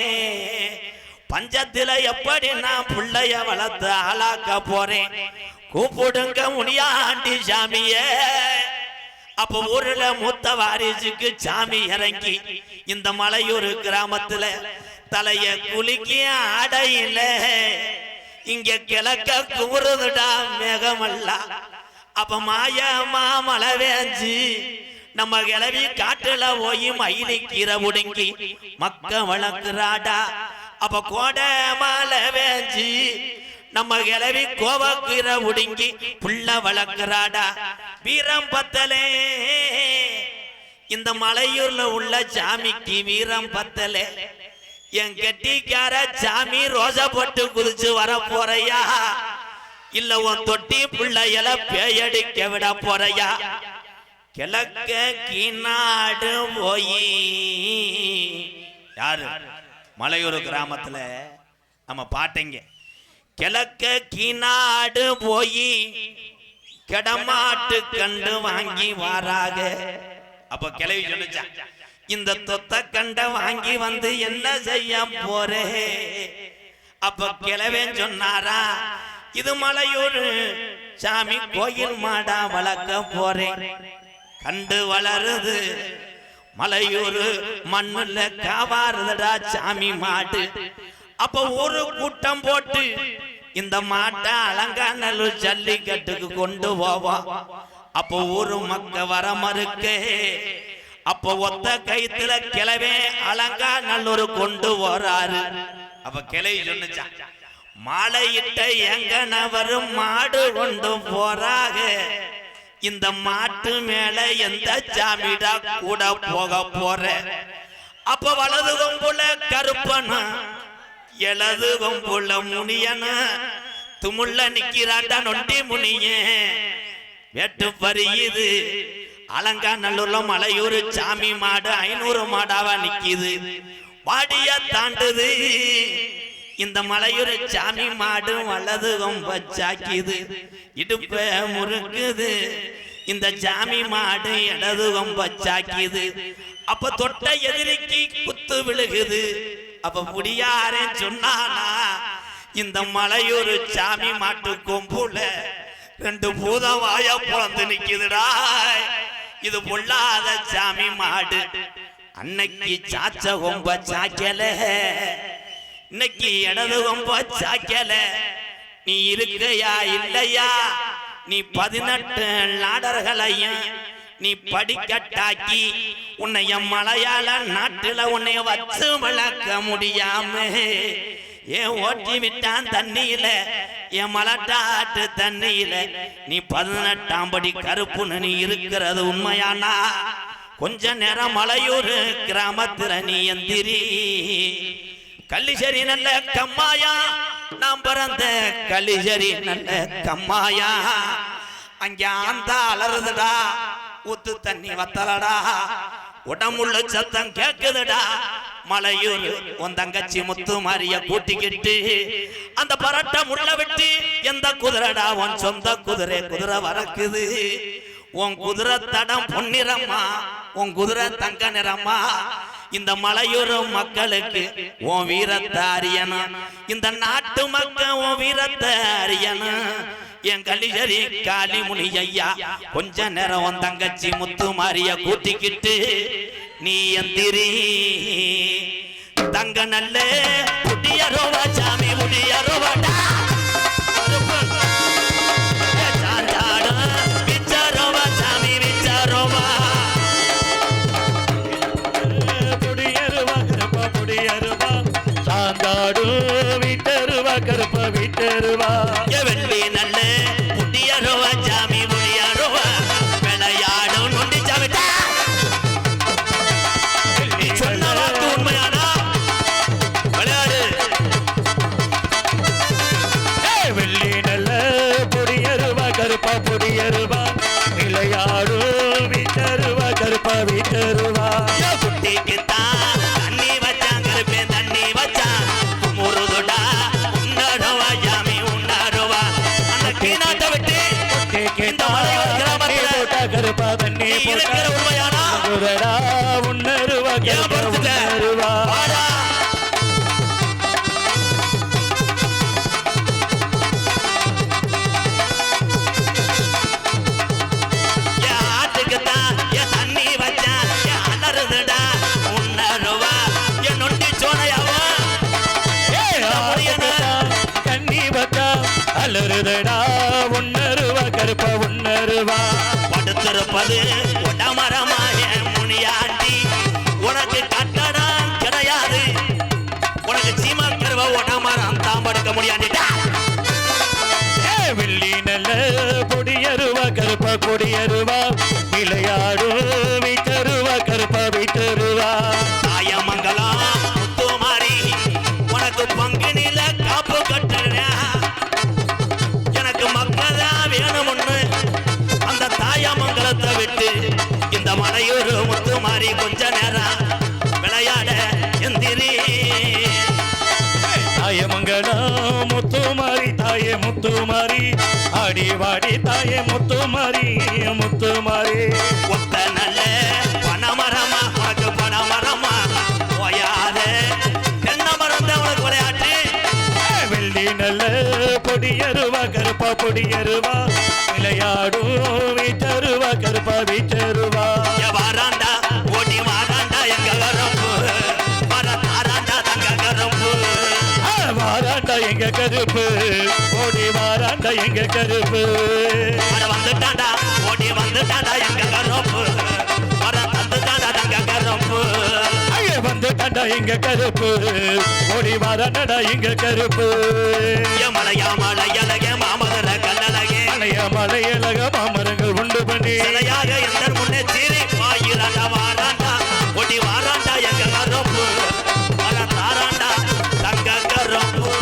பஞ்சத்துல எப்படி நான் பிள்ளைய வளர்த்து ஆளாக்க போறேன் கூப்பிடுங்க முனியாண்டி சாமிய அப்ப ஊர்ல மூத்த வாரிசுக்கு சாமி இறங்கி இந்த மலையூர் கிராமத்துல தலைய குலுக்கி ஆடையில இங்க கிழக்க கூறுதுடா மேகமல்ல அப்ப மாயமா மழை வேஞ்சு நம்ம கிளவி காட்டுல போய் மயிலி கீரை உடுங்கி மக்க வளர்க்கிறாடா அப்ப கோடை மழை வேஞ்சு நம்ம கிளவி கோவக்கீரை உடுங்கி புள்ள வளர்க்கிறாடா வீரம் பத்தலே இந்த மலையூர்ல உள்ள சாமிக்கு வீரம் பத்தலே என் கெட்டிக்கார சாமி ரோசா போட்டு குதிச்சு வர போறையா இல்ல உன் தொட்டி பிள்ளையில பேயடிக்க விட போறையா கிழக்க கீநாடு போய் யாரு மலையூர் கிராமத்துல நம்ம பாட்டைங்க கிழக்க கீநாடு போய் கிடமாட்டு கண்டு வாங்கி வாராக அப்ப கிளவி சொல்லுச்சா இந்த தொத்த கண்ட வாங்கி வந்து என்ன செய்ய போறே அப்ப கிழவன் சொன்னாரா இது மலையூர் சாமி கோயில் மாடா வளர்க்க போறேன் கண்டு வளருது மலையூர் மண்ணுல காவாருதடா சாமி மாடு அப்ப ஒரு கூட்டம் போட்டு இந்த மாட்டை அலங்காநல்லூர் ஜல்லிக்கட்டுக்கு கொண்டு போவோம் அப்போ ஒரு மக்க வர மறுக்கே அப்ப ஒத்த கைத்துல கிளவே அலங்காநல்லூர் கொண்டு போறாரு அப்ப கிளவி சொன்னுச்சா மாலையிட்ட எங்கனவரும் மாடு கொண்டு போறாக இந்த மாட்டு மேல எந்த சாமிடா கூட போக போற அப்ப வலது கொம்புல கருப்பனா எலது கொம்புல முனியன துமுள்ள நிக்கிறாண்டா நொண்டி முனிய வெட்டு பறியுது அலங்காநல்லூர்ல மலையூர் சாமி மாடு 500 மாடாவா நிக்குது வாடிய தாண்டுது இந்த மலையூர் சாமி மாடு வலது கொம்ப சாக்கிது இடுப்ப முறுக்குது இந்த சாமி மாடு இடது கொம்ப சாக்கிது அப்ப தொட்ட எதிரிக்கு குத்து விழுகுது அப்ப முடியாரே சொன்னானா இந்த மலையூர் சாமி மாட்டு கொம்புல 2 பூதம் வாய பொழந்து நிக்குதுடா இது பொல்லாத சாமி மாடு அன்னைக்கு சாச்ச கொம்ப சாக்கல இன்னைக்கு இடது கொம்ப சாக்கல நீ இருக்கையா இல்லையா நீ 18 நாடர்களையும் நீ படிக்கட்டாக்கி உன்னைய மலையாள நாட்டுல உன்னைய வச்சு வளர்க்க முடியாம ஏன் ஓட்டி விட்டான் தண்ணியில என் மலட்டாட்டு தண்ணியில நீ 18ஆம் படி கருப்புன்னு நீ இருக்கிறது உண்மையானா கொஞ்ச நேரம் மலையூர் கிராமத்துல நீ எந்திரி கள்ளிசரி நல்ல கம்மாயா நாம் பிறந்த கள்ளிசரி நல்ல கம்மாயா அங்க அந்த அலறுதுடா ஊத்து தண்ணி வத்தலடா உடம்புள்ள சத்தம் கேக்குதுடா மலையூர் உன் தங்கச்சி முத்து மாரிய கூட்டிக்கிட்டு அந்த பரட்ட முள்ள விட்டு எந்த குதிரடா உன் சொந்த குதிரை வரக்குது உன் குதிரை தடம் பொன்னிறமா உன் குதிரை தங்க நிறமா இந்த மலையூர் மக்களுக்கு உன் வீரத்தை அறியணும் இந்த நாட்டு மக்கள் உன் வீரத்தை அறியணும் என் கலிசரி காளி முனி ஐயா கொஞ்ச நேரம் உன் தங்கச்சி முத்து மாரிய கூட்டிக்கிட்டு நீ எந்திரி தங்க நல்ல முடியரோவா சாமி முடியரோவாடா கருப்ப விட்டருவா வெள்ளி நல்ல முடியரோவா சாமி முடியரோவா விளையாடும் நொண்டி சாமிட்டா சொன்ன வாக்கு உண்மையான வாங்க உணருவா. வாடா. என் ஆட்டுக்குத்தான் என் தண்ணி வச்சான் என் அலறுதுடா உன்னருவா என் நொண்டி சோனையாவா கண்ணி பக்கா அலறுதடா உணருவா கருப்ப உணருவா. படுத்திருப்பது உடமரமாய முனியாண்டி உனக்கு கட்டடம் கிடையாது உனக்கு சீமா கருவ உடமரம் தான் படுக்க முடியாண்டிட்டா வெள்ளி நல்ல பொடியருவா கருப்ப கொடியருவா விளையாடு வீட்டருவா கருப்ப வீட்டருவா. தாயமங்கலம் முத்துமாரி உனக்கு பங்குனில காப்பு கட்டுறேன் எனக்கு மக்கள்தான் வேணும்னு அந்த தாயமங்கலத்தை விட்டு இந்த மலையூர் முத்துமாரி கொஞ்ச நேரம் விளையாட எந்திரி தாயமங்கலம் முத்துமாரி தாயே முத்துமாரி ஆடி வாடி தாயே முத்துமாரி முத்துமாரி. ஒத்த நல்ல பனமரமா உனக்கு பனமரமா ஓயாத தென்னை மரம் தான் உனக்கு விளையாட்டு வெள்ளி நல்ல பொடியருவா கருப்பா பொடியருவா விளையாடும் வீட்டருவா கருப்பா வீட்டருவா. வாராண்டா ஓடி வாராண்டா எங்க கரும்பு மர தாராண்டா தங்க கரும்பு வாராண்டா எங்க கருப்பு ஓடி வாராண்டா எங்க கருப்பு. மர வந்துட்டாண்டா ஓடி வந்துட்டாண்டா எங்க கரும்பு மர தந்துட்டாண்டா தங்க கரும்பு ஐய வந்துட்டாண்டா எங்க கருப்பு ஓடி வாராண்டா எங்க கருப்பு. மலையா மலையழக மாமதுர கல்லழகே மலைய மலையழக மாமரங்கள் உண்டு பண்ணி சிலையாக எந்த முன்னே சீரி வாயிலாண்டா வாராண்டா ஓடி வாராண்டா எங்க கரும்பு மர தாராண்டா தங்க கரும்பு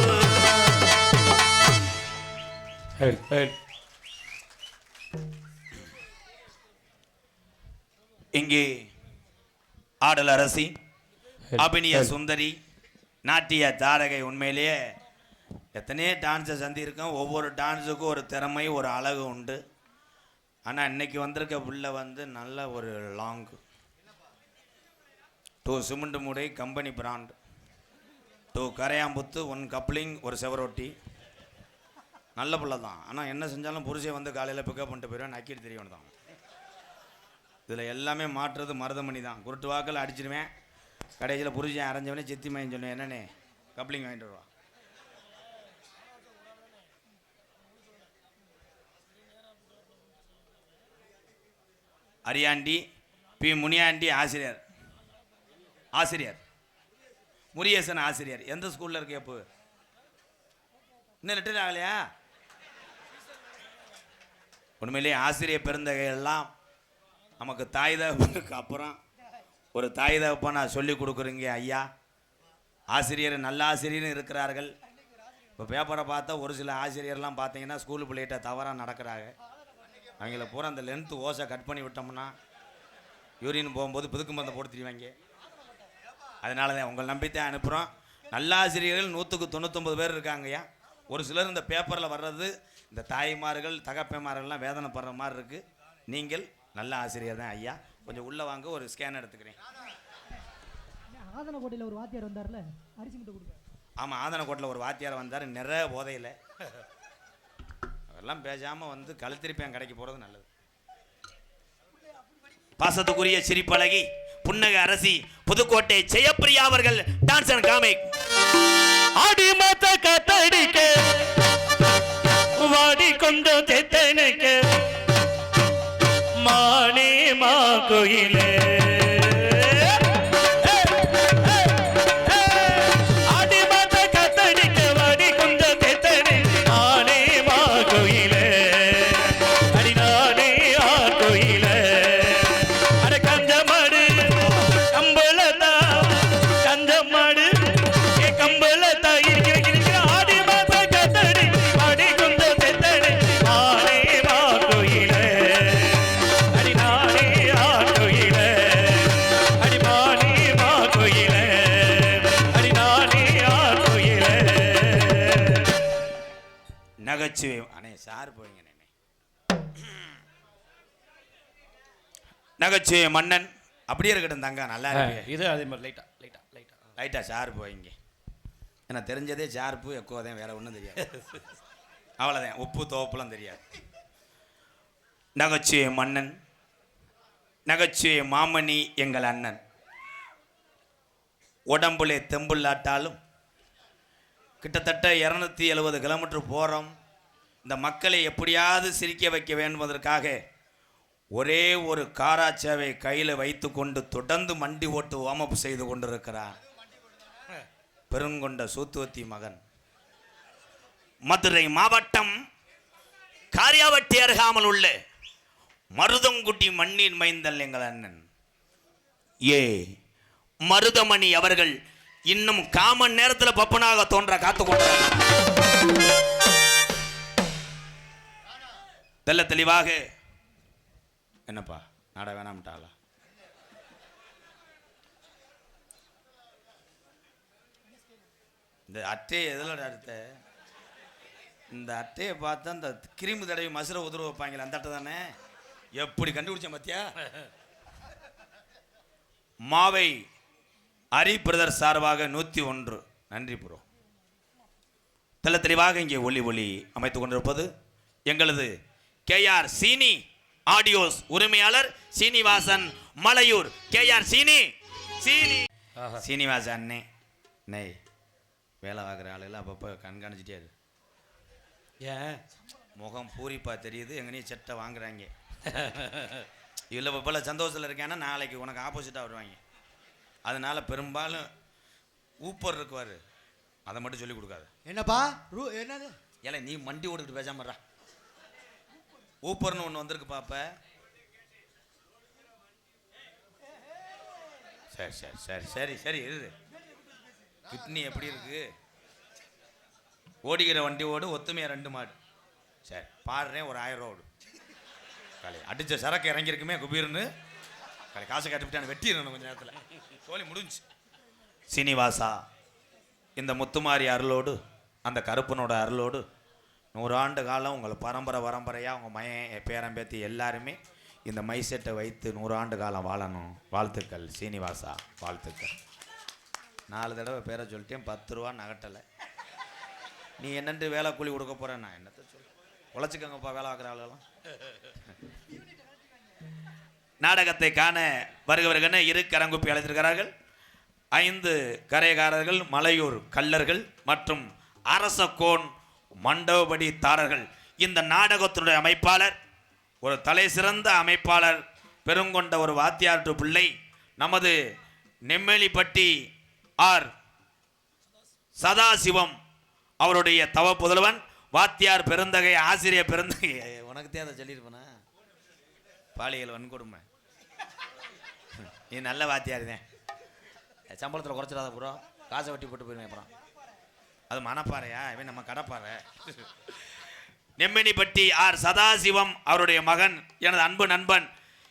இங்கே ஆடல் அரசி அபிநய சுந்தரி நாட்டிய தாரகை உண்மையிலேயே எத்தனையோ டான்ஸை சந்திருக்கோம் ஒவ்வொரு டான்ஸுக்கும் ஒரு திறமை ஒரு அழகு உண்டு ஆனால் இன்னைக்கு வந்திருக்க புள்ள வந்து நல்ல ஒரு லாங் 2 சிமெண்ட் மூடை கம்பெனி பிராண்ட் 2 கரையாம்புத்து 1 கப்ளிங் ஒரு செவரொட்டி நல்ல பிள்ளை தான் ஆனால் என்ன செஞ்சாலும் புருஷை வந்து காலையில் பிக்கப் பண்ணிட்டு போயிடுவேன் நக்கிட்டு தெரியவனு தான் இதில் எல்லாமே மாற்றுறது மருதமணி தான் குருட்டு வாக்கில் அடிச்சிடுவேன் கடைசியில் புருஷன் அரைஞ்சவனே சித்தி மையன் சொன்னேன் என்னண்ணே கப்ளிங் வாங்கிட்டு வருவா அரியாண்டி பி முனியாண்டி ஆசிரியர் முரியேசன் ஆசிரியர் எந்த ஸ்கூலில் இருக்கு எப்போ இன்னும் ரிட்டையர் ஆகலையா உண்மையிலேயே ஆசிரியர் பெருந்தகையெல்லாம் நமக்கு தாய் தகப்பனுக்கு அப்புறம் ஒரு தாய் தகப்பனை சொல்லி கொடுக்குறீங்க ஐயா ஆசிரியர் நல்ல ஆசிரியரும் இருக்கிறார்கள் இப்போ பேப்பரை பார்த்தா ஒரு சில ஆசிரியர்லாம் பார்த்தீங்கன்னா ஸ்கூல் பிள்ளைகிட்ட தவறாக நடக்கிறாங்க அவங்கள பூரா அந்த லென்த்து ஓசை கட் பண்ணி விட்டோம்னா யூரின் போகும்போது புதுக்கு மருந்தை போட்டு திரிவாங்க அதனால தான் உங்களை நம்பித்தான் அனுப்புகிறோம் நல்ல ஆசிரியர்கள் 199 பேர் இருக்காங்கய்யா ஒரு சிலர் இந்த பேப்பரில் வர்றது இந்த தாய்மார்கள் தகப்பைமார்கள்லாம் வேதனைப்படுற மாதிரி இருக்குது நீங்கள் நல்ல ஆசிரியர் தான் ஐயா கொஞ்சம் உள்ளே வாங்க ஒரு ஸ்கேன் எடுத்துக்கிறேன் ஆதனக்கோட்டையில் ஒரு வாத்தியார் வந்தார்ல அரிசி முட்டை கொடுக்க ஆமாம் ஆதனக்கோட்டையில் ஒரு வாத்தியார் வந்தார் நிறைய போதையில் அவரெல்லாம் பேசாமல் வந்து கழுத்திருப்பேன் கடைக்கு போகிறது நல்லது பாசத்துக்குரிய சிரிப்பழகி புன்னக அரசி புதுக்கோட்டை ஜெயப்பிரியா அவர்கள் டான்ஸ் அண்ட் காமிக் ஆடி மாத்த காத்தடிக்க வாடி கொண்டு தெத்தனுக்கு மானே மா கோயிலே ஆடி மாத்த காத்தடிக்க வாடி கொண்டு தெத்தனே மானே மா கோயிலே அடி நானே ஆ கோயிலே அட கஞ்சமாடு கம்பளதா கஞ்சமாடு ஏ கம்பளதா இருக்கிற ஆடி மாத்த காத்தடி வாடி கொண்டு தெத்தனே மானே மா கோயிலே அடி நானே ஆ கோயிலே அடி மானே மா கோயிலே அடி நானே ஆ கோயிலே நகைச்சுவை அண்ணே சார் போயிங்க நகைச்சுவை மன்னன் அப்படியே இருக்கட்டும் தங்க நல்லா இருக்கு இது அதே மாதிரி லைட்டா லைட்டாக ஷார்ப்பு வைங்க. எனக்கு தெரிஞ்சதே ஷார்ப்பு எக்கோதான், வேற ஒன்றும் தெரியாது. அவ்வளோதான், உப்பு தோப்புலாம் தெரியாது. நகைச்சுவை மன்னன், நகைச்சுவை மாமணி எங்கள் அண்ணன். உடம்புலே தெம்புள்ளாட்டாலும் கிட்டத்தட்ட 270 கிலோமீட்டர் போகிறோம். இந்த மக்களை எப்படியாவது சிரிக்க வைக்க வேண்டுவதற்காக ஒரே ஒரு காராச்சாவை கையில் வைத்து கொண்டு தொடர்ந்து மண்டி ஓட்டு வார்ம் செய்து கொண்டிருக்கிறார் பெருங்கொண்ட சூத்துவத்தி மகன். மதுரை மாவட்டம் காரியாவட்டி அருகாமல் உள்ள மருதங்குடி மண்ணின் மைந்தல் எங்கள் அண்ணன் ஏ மருதமணி அவர்கள் இன்னும் காமன் நேரத்தில் பப்பனாக தோன்ற காத்து கொண்டார். தெல்ல தெளிவாக என்னப்பா நாட வேணாம்ட்டாளா? இந்த அட்டையை எதில் அடுத்த இந்த அட்டையை பார்த்தா இந்த கிருமி தடவை மசுரை உதற வைப்பாங்களே அந்த அட்டை தானே? எப்படி கண்டுபிடிச்சேன் பார்த்தியா? மாவை அரி பிரதர் சார்பாக 101 நன்றி ப்ரோ. தெல்ல தெளிவாக இங்கே ஒளி அமைத்துக் கொண்டிருப்பது எங்களது கேஆர் சீனி ஆடியோஸ் உரிமையாளர் சீனிவாசன் மலையூர். கேஆர் சீனிவாசன் அண்ணே நெய் வேலை பார்க்குற ஆளுல அப்பப்போ கண்காணிச்சிட்டே இரு. ஏன் முகம் பூரிப்பா தெரியுது, எங்கனையும் செட்டை வாங்குறாங்க. இல்லை இப்போ சந்தோஷத்தில் இருக்கேன்னா நாளைக்கு உனக்கு ஆப்போசிட்டாக வருவாங்க. அதனால பெரும்பாலும் ஊப்பர் இருக்குவார், அதை மட்டும் சொல்லி கொடுக்காது. என்னப்பா என்னது? ஏல நீ மண்டி ஓட்டுக்கிட்டு பேசாமறா. ஊப்பர்னு ஒன்று வந்திருக்கு பாப்ப. சரி சரி சரி சரி சரி இரு. கிட்னி எப்படி இருக்கு? ஓடிக்கிற வண்டி ஓடு, ஒத்துமையா 2 மாடு. சரி பாடுறேன், ஒரு 1000 ரூபா ஓடு. காலை அடித்த சரக்கு இறங்கியிருக்குமே குபீர்னு காலை காசை கட்டிவிட்டான வெட்டிடணும் கொஞ்சம் நேரத்தில். சோழி முடிஞ்சு. சீனிவாசா இந்த முத்துமாரி அருளோடு அந்த கருப்பனோட அருளோடு 100 ஆண்டு காலம் உங்களை பரம்பரையாக உங்கள் மயன் பேரம்பேத்தி எல்லாருமே இந்த மைசெட்டை வைத்து 100 ஆண்டு காலம் வாழணும். வாழ்த்துக்கள் சீனிவாசா, வாழ்த்துக்கள். 4 தடவை பேரை சொல்லிட்டேன், 10 ரூபா நகட்டலை. நீ என்னென்று வேலை கூலி கொடுக்க போகிறேன், நான் என்னத்தை சொல்ல? உழைச்சிக்கங்கப்பா வேலை பார்க்குற ஆளுகளாம். நாடகத்தை காண வருகிறவர்கள் 2 கரங்குப்பி அழைத்திருக்கிறார்கள். 5 கரைகாரர்கள், மலையூர் கள்ளர்கள் மற்றும் அரச கோன் மண்டபடி தாரர்கள். இந்த நாடகத்தினுடைய அமைப்பாளர் ஒரு தலை சிறந்த அமைப்பாளர், பெருங்கொண்ட ஒரு வாத்தியார்ட்டு பிள்ளை, நமது நெம்மேலிப்பட்டி ஆர் சதாசிவம் அவருடைய தவ புதல்வன், வாத்தியார் பெருந்தகை, ஆசிரியர் பெருந்தகை. உனக்கு தேவை சொல்லியிருப்பேனா? பாலியல் வன்கொடுமை. நீ நல்ல வாத்தியார் தான், சம்பளத்தில் குறைச்சிடாத ப்ரோ, காசை வட்டி போட்டு போயிருவேன். அப்புறம் அது மனப்பாறையா? இவன் நம்ம கடப்பாறை. நெம்மணிப்பட்டி ஆர் சதாசிவம் அவருடைய மகன், எனது அன்பு நண்பன்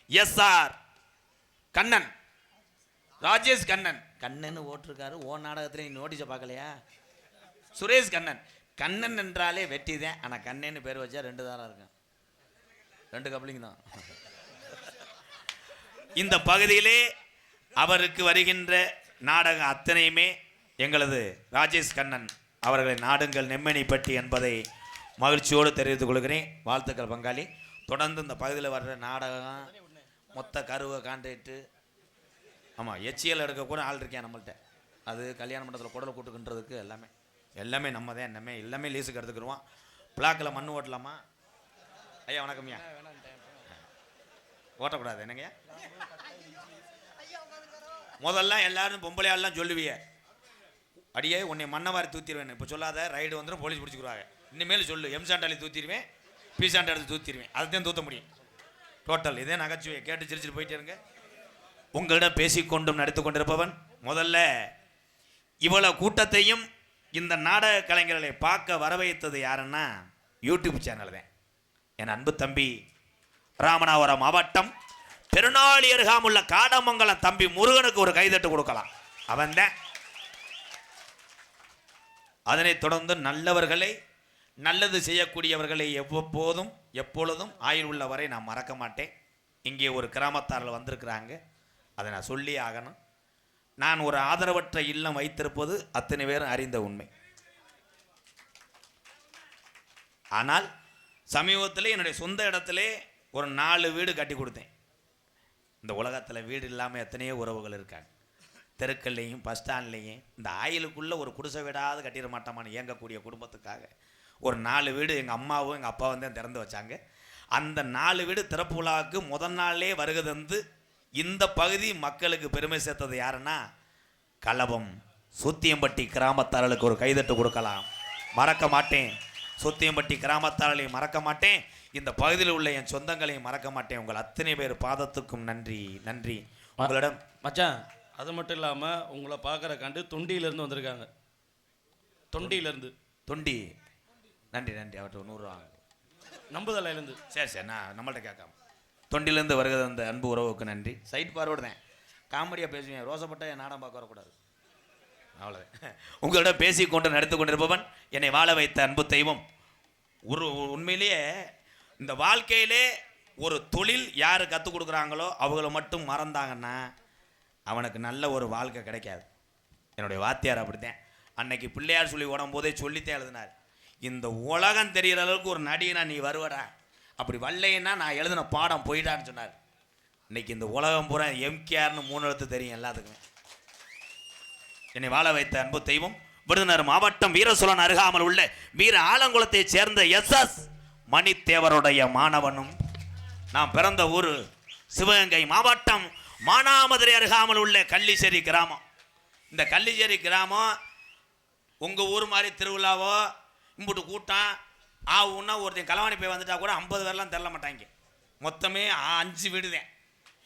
SR கண்ணன், ராஜேஷ் கண்ணன். கண்ணன் ஓட்டிருக்காரு. ஓ நாடகத்தில் நீ நோட்டீஸை பார்க்கலையா? சுரேஷ் கண்ணன். கண்ணன் என்றாலே வெட்டி தான், ஆனால் கண்ணன்னு பேர் வச்சா 2 தாரம் இருக்கும், 2 கப்ளிங் தான். இந்த பகுதியிலே அவருக்கு வருகின்ற நாடகம் அத்தனையுமே எங்களது ராஜேஷ் கண்ணன் அவர்களை நாடுங்கள் நெம்மணிப்பட்டி என்பதை மகிழ்ச்சியோடு தெரிவித்துக் கொள்கிறேன். வாழ்த்துக்கள் பங்காளி. தொடர்ந்து இந்த பகுதியில் வர்ற நாடகம் மொத்த கருவை கான்ட்ராக்டு, ஆமாம் HCL எடுக்க கூட ஆள் இருக்கேன் நம்மள்கிட்ட. அது கல்யாண மண்டபத்தில் குடலை கூட்டுக்கின்றதுக்கு எல்லாமே நம்ம தான், எல்லாமே லீஸுக்கு எடுத்துக்கிடுவோம். பிளாக்கில் மண் ஓட்டலாமா? ஐயா வணக்கம்யா. ஓட்டக்கூடாது என்னங்கய்யா? முதல்ல எல்லாரும் பொம்பளையாலாம் சொல்லுவிய, அடியே உன்னை மண்ணவாரி தூத்திடுவேன். இப்போ சொல்லாத, ரைடு வந்துடும், போலீஸ் பிடிச்சிக்கிறாங்க. இனிமேல் சொல்லு, எம்சாண்டாலி தூத்திடுவேன், பீசாண்டா எடுத்து தூத்திடுவேன். அதுதான் தூத்த முடியும். டோட்டல் இதே நகைச்சுவை கேட்டு சிரிச்சிட்டு போயிட்டே இருங்க. உங்களிடம் பேசிக்கொண்டும் நடித்து கொண்டிருப்பவன், முதல்ல இவ்வளவு கூட்டத்தையும் இந்த நாடக கலைஞர்களை பார்க்க வரவைத்தது யாருன்னா யூடியூப் சேனல் தான். என் அன்பு தம்பி ராமநாதபுரம் மாவட்டம் திருநாளி அருகாமுள்ள காடமங்கலம் தம்பி முருகனுக்கு ஒரு கைதட்டு கொடுக்கலாம். அவன் தான். அதனைத் தொடர்ந்து நல்லவர்களை, நல்லது செய்யக்கூடியவர்களை எப்பொழுதும் ஆயுள் உள்ள வரை நான் மறக்க மாட்டேன். இங்கே ஒரு கிராமத்தாரில் வந்திருக்கிறாங்க, அதை நான் சொல்லி ஆகணும். நான் ஒரு ஆதரவற்ற இல்லம் வைத்திருப்பது அத்தனை பேரும் அறிந்த உண்மை. ஆனால் சமீபத்தில் என்னுடைய சொந்த இடத்திலே ஒரு 4 வீடு கட்டி கொடுத்தேன். இந்த உலகத்தில் வீடு இல்லாமல் எத்தனையோ உறவுகள் இருக்காங்க. தெருக்கள்லையும் பஸ் ஸ்டாண்ட்லேயும் இந்த ஆயிலுக்குள்ளே ஒரு குடிசை வீடாவது கட்டிட மாட்டோமான்னு இயங்கக்கூடிய குடும்பத்துக்காக ஒரு 4 வீடு எங்கள் அம்மாவும் எங்கள் அப்பாவும் தான் திறந்து வச்சாங்க. அந்த 4 வீடு திறப்பு விழாவுக்கு முதல் நாளே வருகை தந்து இந்த பகுதி மக்களுக்கு பெருமை சேர்த்தது யாருன்னா கலவம் சுத்தியம்பட்டி கிராமத்தார்களுக்கு ஒரு கைதட்டு கொடுக்கலாம். மறக்க மாட்டேன். சுத்தியம்பட்டி கிராமத்தார்களையும் மறக்க மாட்டேன். இந்த பகுதியில் உள்ள என் சொந்தங்களையும் மறக்க மாட்டேன். உங்கள் அத்தனை பேர் பாதத்துக்கும் நன்றி நன்றி. உங்களிடம் மச்சான், அது மட்டும் இல்லாமல் உங்களை பார்க்குற கண்டு தொண்டியிலேருந்து வந்திருக்காங்க. தொண்டியிலேருந்து தொண்டி நன்றி நன்றி. அவர்கிட்ட 100 ரூபா நம்புதலையிலேருந்து. சரி சரி, நான் நம்மள்ட்ட கேட்காம தொண்டிலேருந்து வருகிறது அந்த அன்பு உறவுக்கு நன்றி. சைட் பார்வோடு தான் காமெடியாக பேசுவேன். ரோசப்பட்ட என் நாடம் பார்க்க வரக்கூடாது, அவ்வளோதான். உங்களிடம் பேசிக்கொண்டு நடத்து கொண்டிருப்பவன் என்னை வாழ வைத்த அன்பு தெய்வம். உண்மையிலேயே இந்த வாழ்க்கையிலே ஒரு தொழில் யார் கற்றுக் கொடுக்குறாங்களோ அவங்கள மட்டும் மறந்தாங்கன்னா அவனுக்கு நல்ல ஒரு வாழ்க்கை கிடைக்காது. என்னுடைய வாத்தியார் அப்படித்தான் அன்னைக்கு பிள்ளையார் சொல்லி ஓடும் போதே சொல்லித்தே எழுதினார், இந்த உலகம் தெரிகிற அளவுக்கு ஒரு நடிகனா நீ வருவடா, அப்படி வரலைன்னா நான் எழுதின பாடம் போயிட்டான்னு சொன்னார். இன்னைக்கு இந்த உலகம் பூரா எம்கேஆர்னு 3 எழுத்து தெரியும் எல்லாத்துக்குமே. என்னை வாழ வைத்த அன்பு தெய்வம் விருதுநகர் மாவட்டம் வீரசோழன் அருகாமல் உள்ள வீர ஆலங்குளத்தை சேர்ந்த SS மணித்தேவருடைய மாணவனும், நான் பிறந்த ஊர் சிவகங்கை மாவட்டம் மானாமதுரை அருகாமல் உள்ள கள்ளிச்சேரி கிராமம். இந்த கள்ளிச்சேரி கிராமம் உங்கள் ஊர் மாதிரி திருவிழாவோ இம்புட்டு கூட்டம் ஆகுன்னா ஒருத்தன் களவாணி போய் வந்துட்டா கூட 50 பேர்லாம் தரல மாட்டாங்க. மொத்தமே 5 வீடு தான்.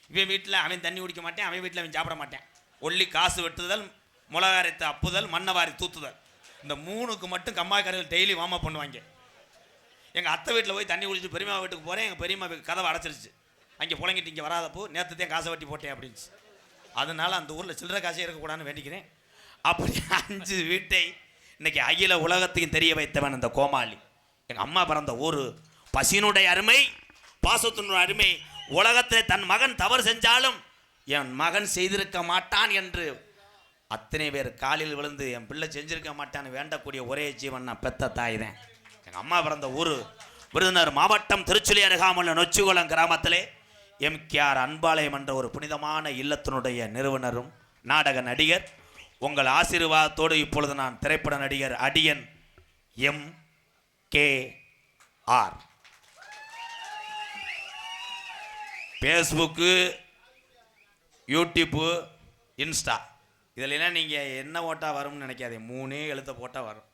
இவன் வீட்டில் அவன் தண்ணி குடிக்க மாட்டேன், அவன் வீட்டில் அவன் சாப்பிட மாட்டேன். ஒல்லி காசு வெட்டுதல், மிளகாரத்தை அப்புதல், மண்ணை வாரி தூத்துதல், இந்த 3க்கு மட்டும் கம்மாய்க்காரர்கள் டெய்லி வார்ம் அப் பண்ணுவாங்க. எங்கள் அத்தை வீட்டில் போய் தண்ணி குடிச்சு பெரியம்மா வீட்டுக்கு போகிறேன். எங்கள் பெரியம்மா கதவை அடைச்சிருச்சு. அங்கே புழங்கிட்டு இங்கே வராதப்போ நேற்று தான் காசை வட்டி போட்டேன் அப்படின்ச்சு. அதனால அந்த ஊரில் சில்லறை காசே இருக்கக்கூடாதுன்னு வேண்டிக்கிறேன். அப்படி 5 வீட்டை இன்னைக்கு அகில உலகத்தையும் தெரிய வைத்தவன் இந்த கோமாளி. எங்கள் அம்மா பிறந்த ஊர், பசியினுடைய அருமை, பாசத்தினுடைய அருமை. உலகத்தில் தன் மகன் தவறு செஞ்சாலும் என் மகன் செய்திருக்க மாட்டான் என்று அத்தனை பேர் காலில் விழுந்து என் பிள்ளை செஞ்சிருக்க மாட்டான்னு வேண்டக்கூடிய ஒரே ஜீவன் நான் பெத்த தாய் தான். எங்கள் அம்மா பிறந்த ஊர் விருதுநகர் மாவட்டம் திருச்சுழி அருகாமுள்ள நொச்சிகுளம் கிராமத்திலே எம்கேஆர் அன்பாலயம் என்ற ஒரு புனிதமான இல்லத்தினுடைய நிறுவனரும் நாடக நடிகர். உங்கள் ஆசீர்வாதத்தோடு இப்பொழுது நான் திரைப்பட நடிகர் அடியன் MKR. ஃபேஸ்புக்கு, யூடியூப்பு, இன்ஸ்டா இதிலெல்லாம் நீங்கள் என்ன போட்டால் வரும்னு நினைக்காதீங்க. 3 எழுத்தை போட்டால் வரும்.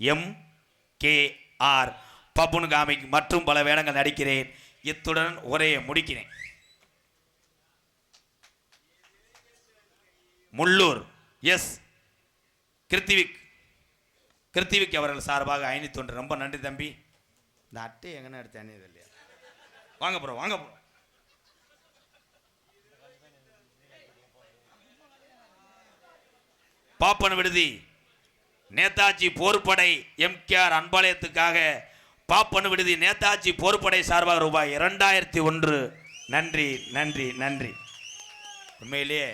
MKR பப்புனு காமிக் மற்றும் பல வேடங்கள் நடிக்கிறேன். இத்துடன் உரையை முடிக்கிறேன். முள்ளூர் கிருத்திவிக் அவர்கள் சார்பாக 501. ரொம்ப நன்றி தம்பி. இந்த அட்டை எங்கன்னா எடுத்தேன் இல்லையா? வாங்க ப்ரோ, வாங்க ப்ரோ. பாப்பன் விடுதி நேதாஜி போர்படை எம்கேஆர் அன்பாலயத்துக்காக பாப்பன் விடுதி நேதாஜி போர்படை சார்பாக ரூபாய் 2001. நன்றி நன்றி நன்றி. உண்மையிலேயே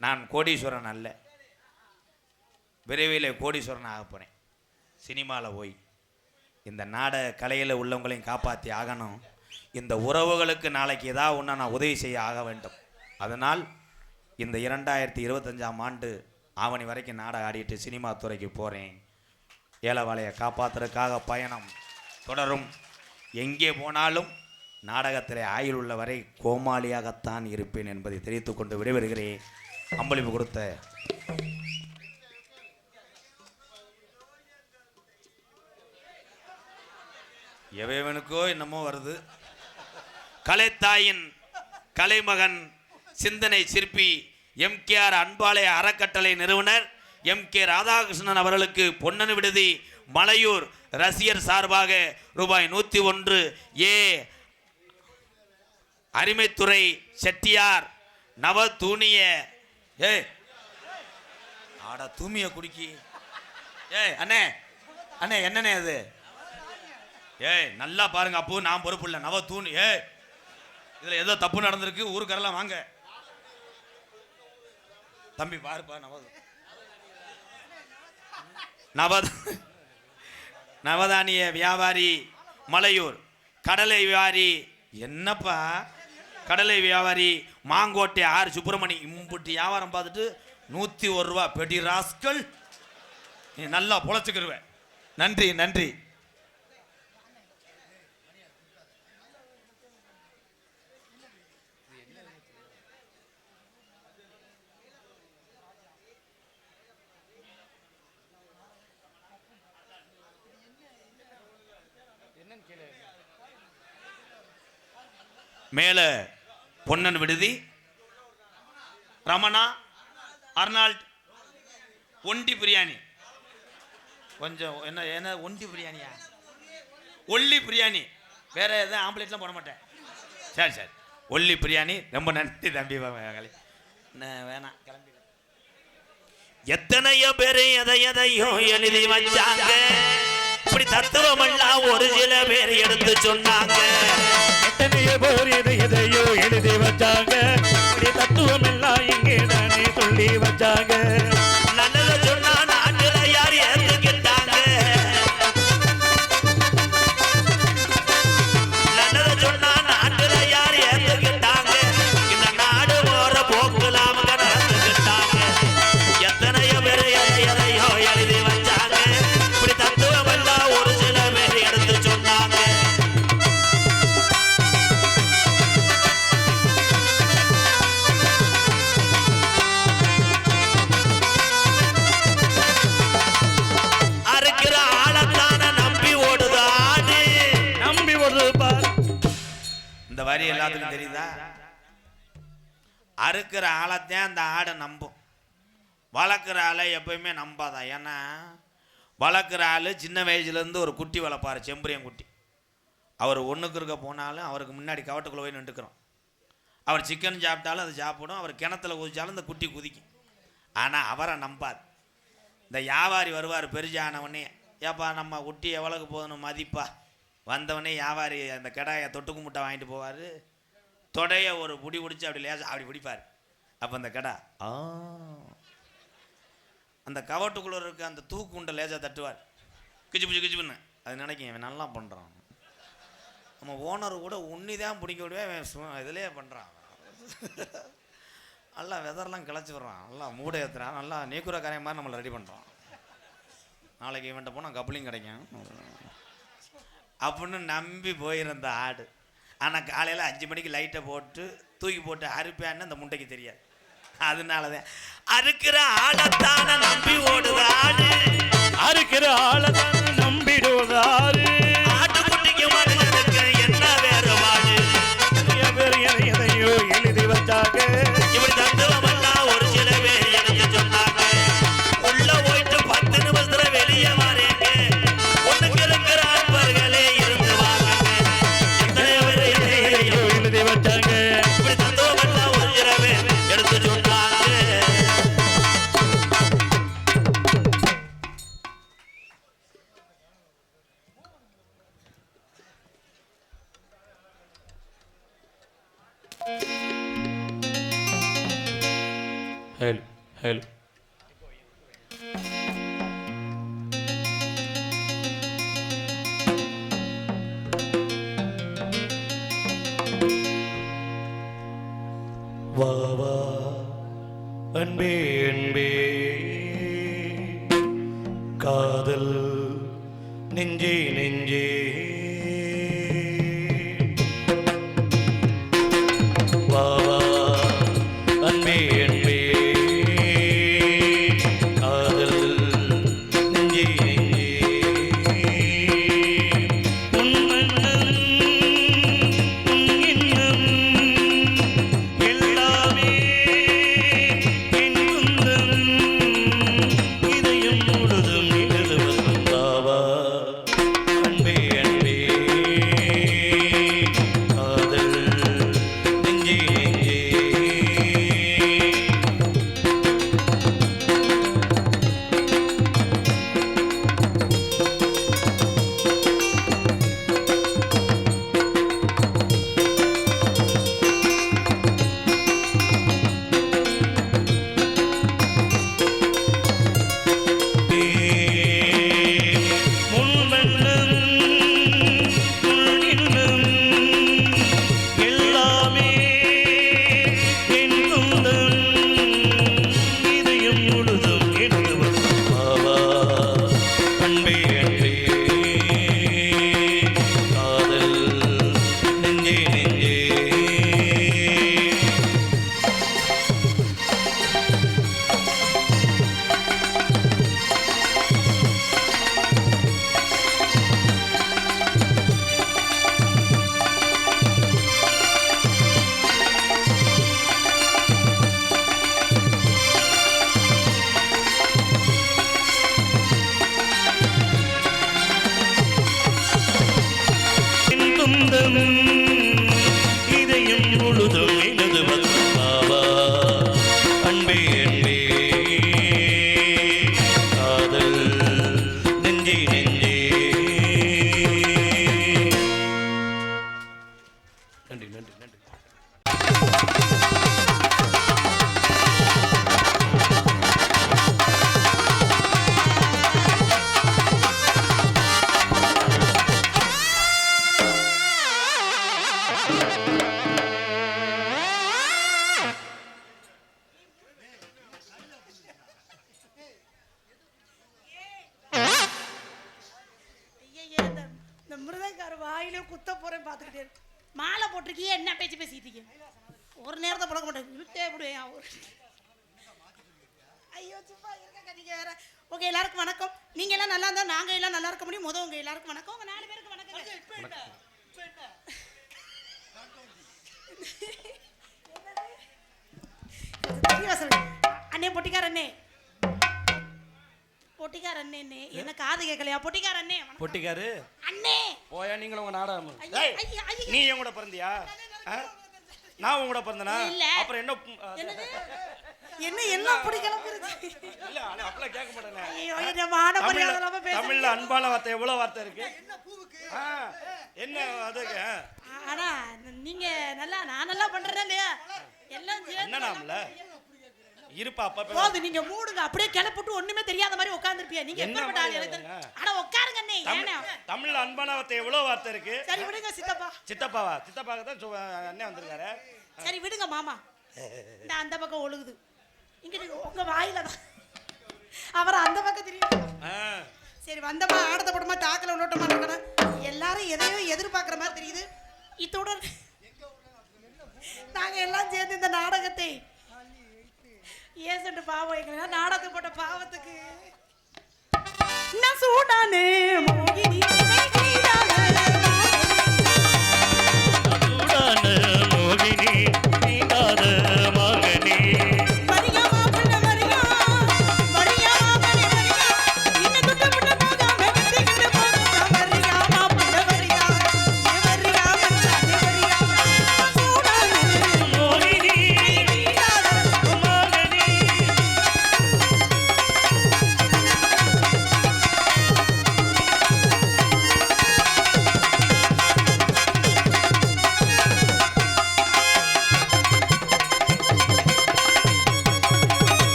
நான் கோடீஸ்வரன் அல்ல, விரைவில் கோடீஸ்வரன் ஆக போகிறேன். சினிமாவில் போய் இந்த நாடக கலையில் உள்ளவங்களையும் காப்பாற்றி ஆகணும். இந்த உறவுகளுக்கு நாளைக்கு ஏதாவது ஒன்றா நான் உதவி செய்ய ஆக வேண்டும். அதனால் இந்த 2025ஆம் ஆண்டு ஆவணி வரைக்கும் நாடகம் ஆடிட்டு சினிமா துறைக்கு போகிறேன். ஏலவாளையை காப்பாற்றுறதுக்காக பயணம் தொடரும். எங்கே போனாலும் நாடகத்திலே ஆயுள் உள்ள வரை கோமாளியாகத்தான் இருப்பேன் என்பதை தெரிவித்துக் கொண்டு விடைபெறுகிறேன். அம்பளிப்பு கொடுத்த எவனுக்கோ என்னமோ வருது. கலைத்தாயின் கலைமகன் சிந்தனை சிற்பி எம்கேஆர் அன்பாலய அறக்கட்டளை நிறுவனர் MK ராதாகிருஷ்ணன் அவர்களுக்கு பொன்னன் விடுதி மலையூர் ரசிகர் சார்பாக ரூபாய் 101. அரிமைத்துறை செட்டியார் நவ தூணிய ஆடா தூமிய குடிக்கி. அண்ணே அண்ணே என்னண்ணே அது? நல்லா பாருங்க. அப்போ நான் பொறுப்பு இல்லை. நவ தூணி இதுல ஏதோ தப்பு நடந்திருக்கு. ஊருக்கரெல்லாம் வாங்க. தம்பி பாருப்பா நவதானிய வியாபாரி மலையூர் கடலை வியாபாரி என்னப்பா கடலை வியாபாரி மாங்கோட்டை ஆர் சுப்பிரமணி இம்புட்டி வியாபாரம் பார்த்துட்டு 101 ரூபா பெடி ராஸ்கல். நீ நல்லா பொழைச்சுக்கிருவேன். நன்றி நன்றி. மேல பொன்னன் விடுதி ரமணா அர்னால்ட் ஒண்டி பிரியாணி கொஞ்சம் என்ன ஒண்டி பிரியாணியா ஒல்லி பிரியாணி வேற எதுவும் ஆம்லேட்லாம் போட மாட்டேன். சரி சரி ஒல்லி பிரியாணி ரொம்ப நன்றி தம்பி. வேணாம் கிளம்பி. எத்தனையோ பேர் எதையோ எழுதி வச்சாங்க. இப்படி தத்துவம் எல்லாம் ஒரு சில பேர் எடுத்து சொன்னாங்க. எத்தனையோ பேர் எதையோ எழுதி வச்சாங்க. இப்படி தத்துவம் எல்லாம் இங்கே தானே சொல்லி வச்சாங்க. நல்லதை சொன்னா நாட்டுல யார் ஏத்துக்கிட்டாங்க. நல்லதை சொன்னா நாட்டுல யார் ஏத்துக்கிட்டாங்க. இந்த நாடு போற போக்குல அவங்க நடந்துக்கிட்டாங்க. எத்தனையோ பேர் எதையோ எழுதி வச்சாங்க. இப்படி தத்துவம் எல்லாம் ஒரு சில பேர் எடுத்து சொன்னாங்க. அறுக்கிற ஆளத்தான நம்பி ஓடுது ஆடு. நம்பி ஓடுது பார். இந்த வரி எல்லாத்துக்கும் தெரியுதா? அறுக்கிற ஆளைத்தான் அந்த ஆடை நம்பும். வளர்க்குற ஆளை எப்பயுமே நம்பாதான். ஏன்னா வளர்க்குற ஆள் சின்ன வயசுலேருந்து ஒரு குட்டி வளர்ப்பார், செம்பரியம் குட்டி. அவர் ஒன்றுக்கு இருக்க போனாலும் அவருக்கு முன்னாடி கவட்டுக்குள்ளே போய் நின்றுக்கிறோம். அவர் சிக்கன் சாப்பிட்டாலும் அது சாப்பிடும். அவர் கிணத்துல குதிச்சாலும் இந்த குட்டி குதிக்கும். ஆனால் அவரை நம்பாது. இந்த வியாபாரி வருவார் பெருசானவனே, ஏப்பா நம்ம குட்டி எவ்வளோக்கு போகணும் மதிப்பா. வந்தவனே வியாபாரி அந்த கடாயை தொட்டுக்கு முட்டை வாங்கிட்டு போவார். தொடைய ஒரு புடி பிடிச்சி அப்படி லேசா அப்படி பிடிப்பார். அப்போ அந்த கடை அந்த கவட்டுக்குள்ளே இருக்க அந்த தூக்கு உண்டை லேசாக தட்டுவார். கிச்சு பிச்சு கிச்சுன்னு அது நினைக்கும் இவன் நல்லா பண்ணுறான். நம்ம ஓனர் கூட உன்னி தான் பிடிக்க விடுவேன் இதிலே பண்ணுறான். நல்லா வெதர்லாம் கிளச்சி விட்றான். நல்லா மூடை ஏற்றுறான். நல்லா நீக்குற கரையை மாதிரி நம்மளை ரெடி பண்ணுறான். நாளைக்கு இவன்ட்ட போனால் கப்ளிங் கிடைக்கும் அப்படின்னு நம்பி போயிருந்த ஆடு. ஆனால் காலையில் 5 மணிக்கு லைட்டை போட்டு தூக்கி போட்டு அறுப்பேன்னு அந்த முட்டைக்கு தெரியாது. அதனாலதான் அறுக்கிற ஆளத்தான நம்பி ஓடுது ஆடு. அறுக்கிற ஆளத்தான நம்பிடுவது ஆடு. ஆட்டுக்குட்டிக்கு மனுஷனுக்கு என்ன வேறுபாடு. எதையோ எழுதி வச்சாங்க. இப்படி தத்துவம் எல்லாம் ஒரு சில பேர் எனக்கு சொன்னாங்க. உள்ள போயிட்டு 10 நிமிஷத்துல வெளியே வரேங்க. ஒண்ணுக்கு இருக்கிற அன்பர்களே இருந்து வாங்க. எத்தனையோ பேர் எதையோ எழுதி வச்சாங்க. இப்படி தத்துவம் எல்லாம் ஒரு சில பேர் எடுத்து சொன்னாங்க. ஹலோ ஹலோ வா வா அன்பே அன்பே காதல் நெஞ்சே நெஞ்சே வா வா அன்பே அன்பே காதல் நெஞ்சே நெஞ்சே உன்னன் உன்னின்னம் எல்லாமே என் குந்தம் இதயம் முழுதும் நிகழ்வதும் வா வா அன்பே அன்பே வாயில குத்த போறேன் பாத்துக்கிட்டே இரு. மாலை போட்டிருக்கியே என்ன பேச்சு பேசிட்டு இருக்கீங்க? ஒரு நேரத்தை பழக்க மாட்டேன் விட்டே விடுவேன். ஐயோ சும்மா இருக்க நீங்க வேற. ஓகே எல்லாருக்கும் வணக்கம். நீங்க எல்லாம் நல்லா இருந்தா நாங்க எல்லாம் நல்லா இருக்க முடியும். உங்க எல்லாருக்கும் வணக்கம். உங்க 4 பேருக்கு வணக்கம். அண்ணே பொட்டிக்கார அண்ணே, பொட்டிக்கார அண்ணே என்ன காது கேட்கலையா? பொட்டிக்கார அண்ணே பொட்டிக்காரு அண்ணே போயா நீங்களும் உங்க நாடகம். ஐயா, ஐயா, ஐயா. நீ என் கூட பிறந்தியா? நான் உன் கூட பிறந்தனா? இல்ல. அப்புறம் என்ன என்ன எல்லாம் பிடிக்கல இல்ல அப்பலாம் கேட்க மாட்டேனே. ஐயோ என்ன மான மரியாதை இல்லாம பேச. தமிழ்ல அன்பான வார்த்தை எவ்வளவு வார்த்தை இருக்கு? என்ன அதுக்கு? ஆனா நீங்க நல்லா நான் நல்லா பண்றேன் இல்லையா? எல்லாம் என்னடாம்ல இருப்பா அப்பா போது நீங்க மூடுங்க. அப்படியே கிளப்பிட்டு ஒண்ணுமே தெரியாத மாதிரி உட்கார்ந்திருப்பீங்க. நீங்க என்ன எப்ப பட்டாளி எனக்கு அட உட்காருங்க அண்ணே. ஏனா தமிழ்ல அன்பான வார்த்தை எவ்வளவு வார்த்தை இருக்கு? சரி விடுங்க சித்தப்பா. சித்தப்பாவா? சித்தப்பாக்கு தான் அண்ணே வந்திருக்காரு. சரி விடுங்க மாமா. இந்த அந்த பக்கம் ஒழுகுது. இங்க உங்க வாயில தான். அவர் அந்த பக்கம் தெரியும். சரி வந்தமா ஆடத்த போடுமா தாக்கல உள்ளோட்டமா இருக்கணும். எல்லாரும் எதையோ எதிர்பார்க்குற மாதிரி தெரியுது. இதோட நாங்க எல்லாம் சேர்ந்து இந்த நாடகத்தை ஏசண்டு பாவம் எங்களை நாடகத்தை போட்ட பாவத்துக்கு நான் சூடானே மோகினி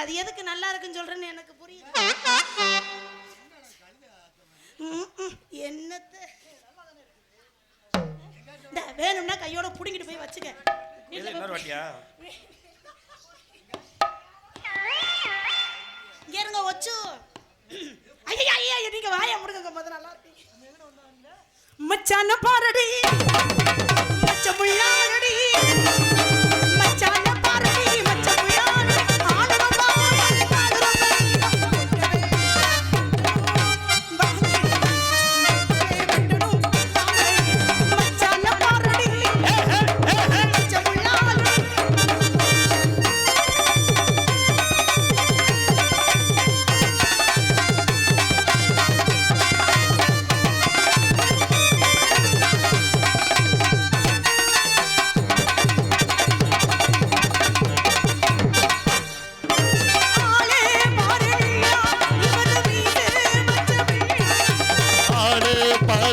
அது எதுக்கு நல்லா இருக்குன்னு சொல்றேன்னு எனக்கு புரியுது. என்னத்த வேணும்னா கையோட புடுங்கிட்டு போய் வச்சுக்க. இங்க இருங்க ஒச்சு. ஐயா ஐயா நீங்க வாய முடுங்க முதல்ல நல்லா இருப்பீங்க. மச்சான பாரடி மச்சமுள்ளாரடி மச்சான பாரடி மச்சமுள்ளாரடி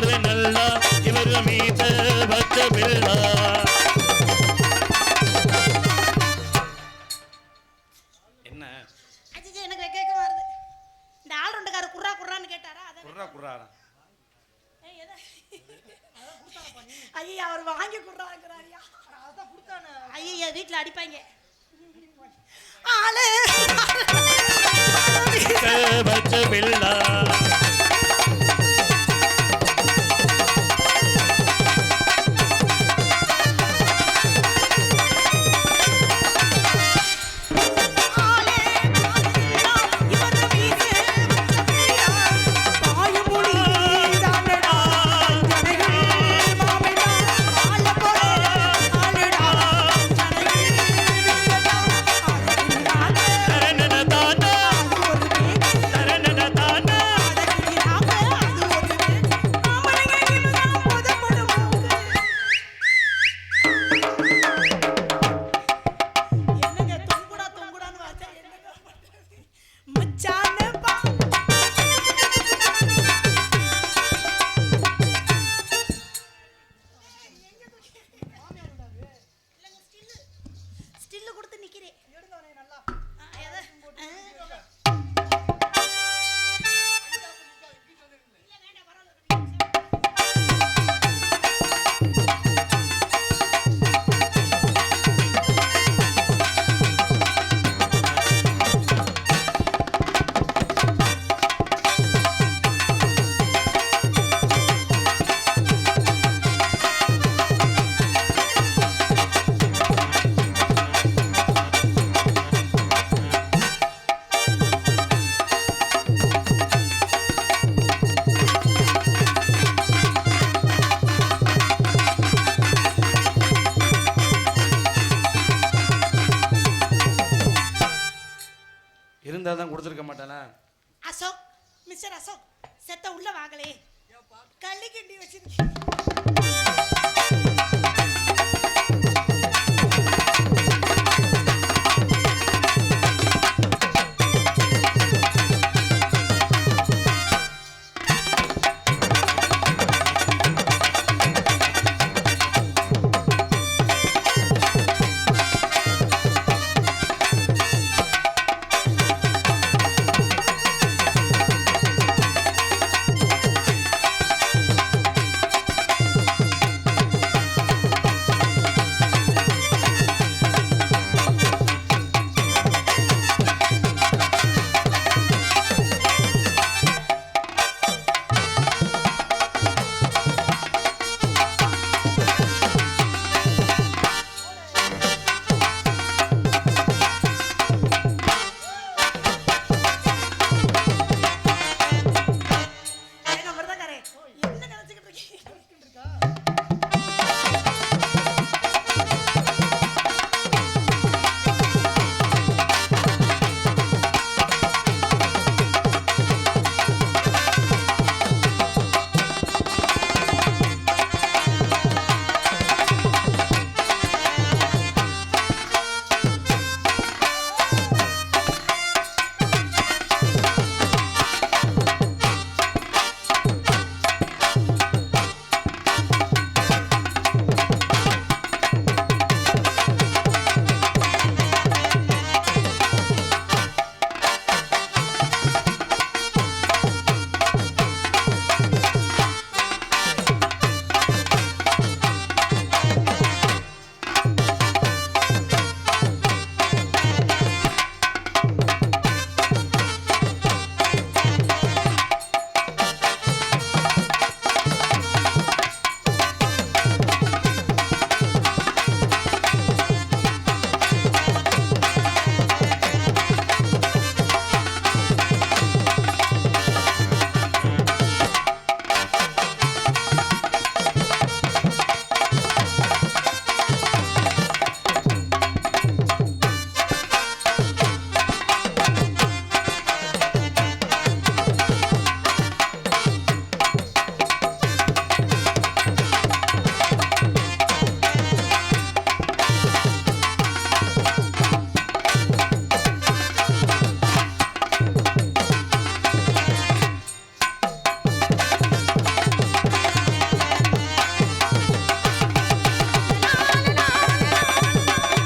இவரு நல்லா இவரு மீச வச்ச பிள்ளா. என்ன அஜிஜி எனக்கு வெக்க வருது. இந்த ஆள் ரெண்டுக்கார குர்ரா குர்ரான்னு கேட்டாரா? அத குர்ரா குர்ராரா ஐயா அவர் வாங்கி குர்ராங்கறாரியா. அதான் கொடுத்தானே. ஐயா வீட்ல அடிப்பாங்க. ஆளு வச்ச பிள்ளா. இருந்தாதான் கொடுத்துருக்க மாட்டானா? அசோக், மிஸ்டர் அசோக், செத்த உள்ள வாங்களே. களி கிண்டி வச்சிருக்கீங்க.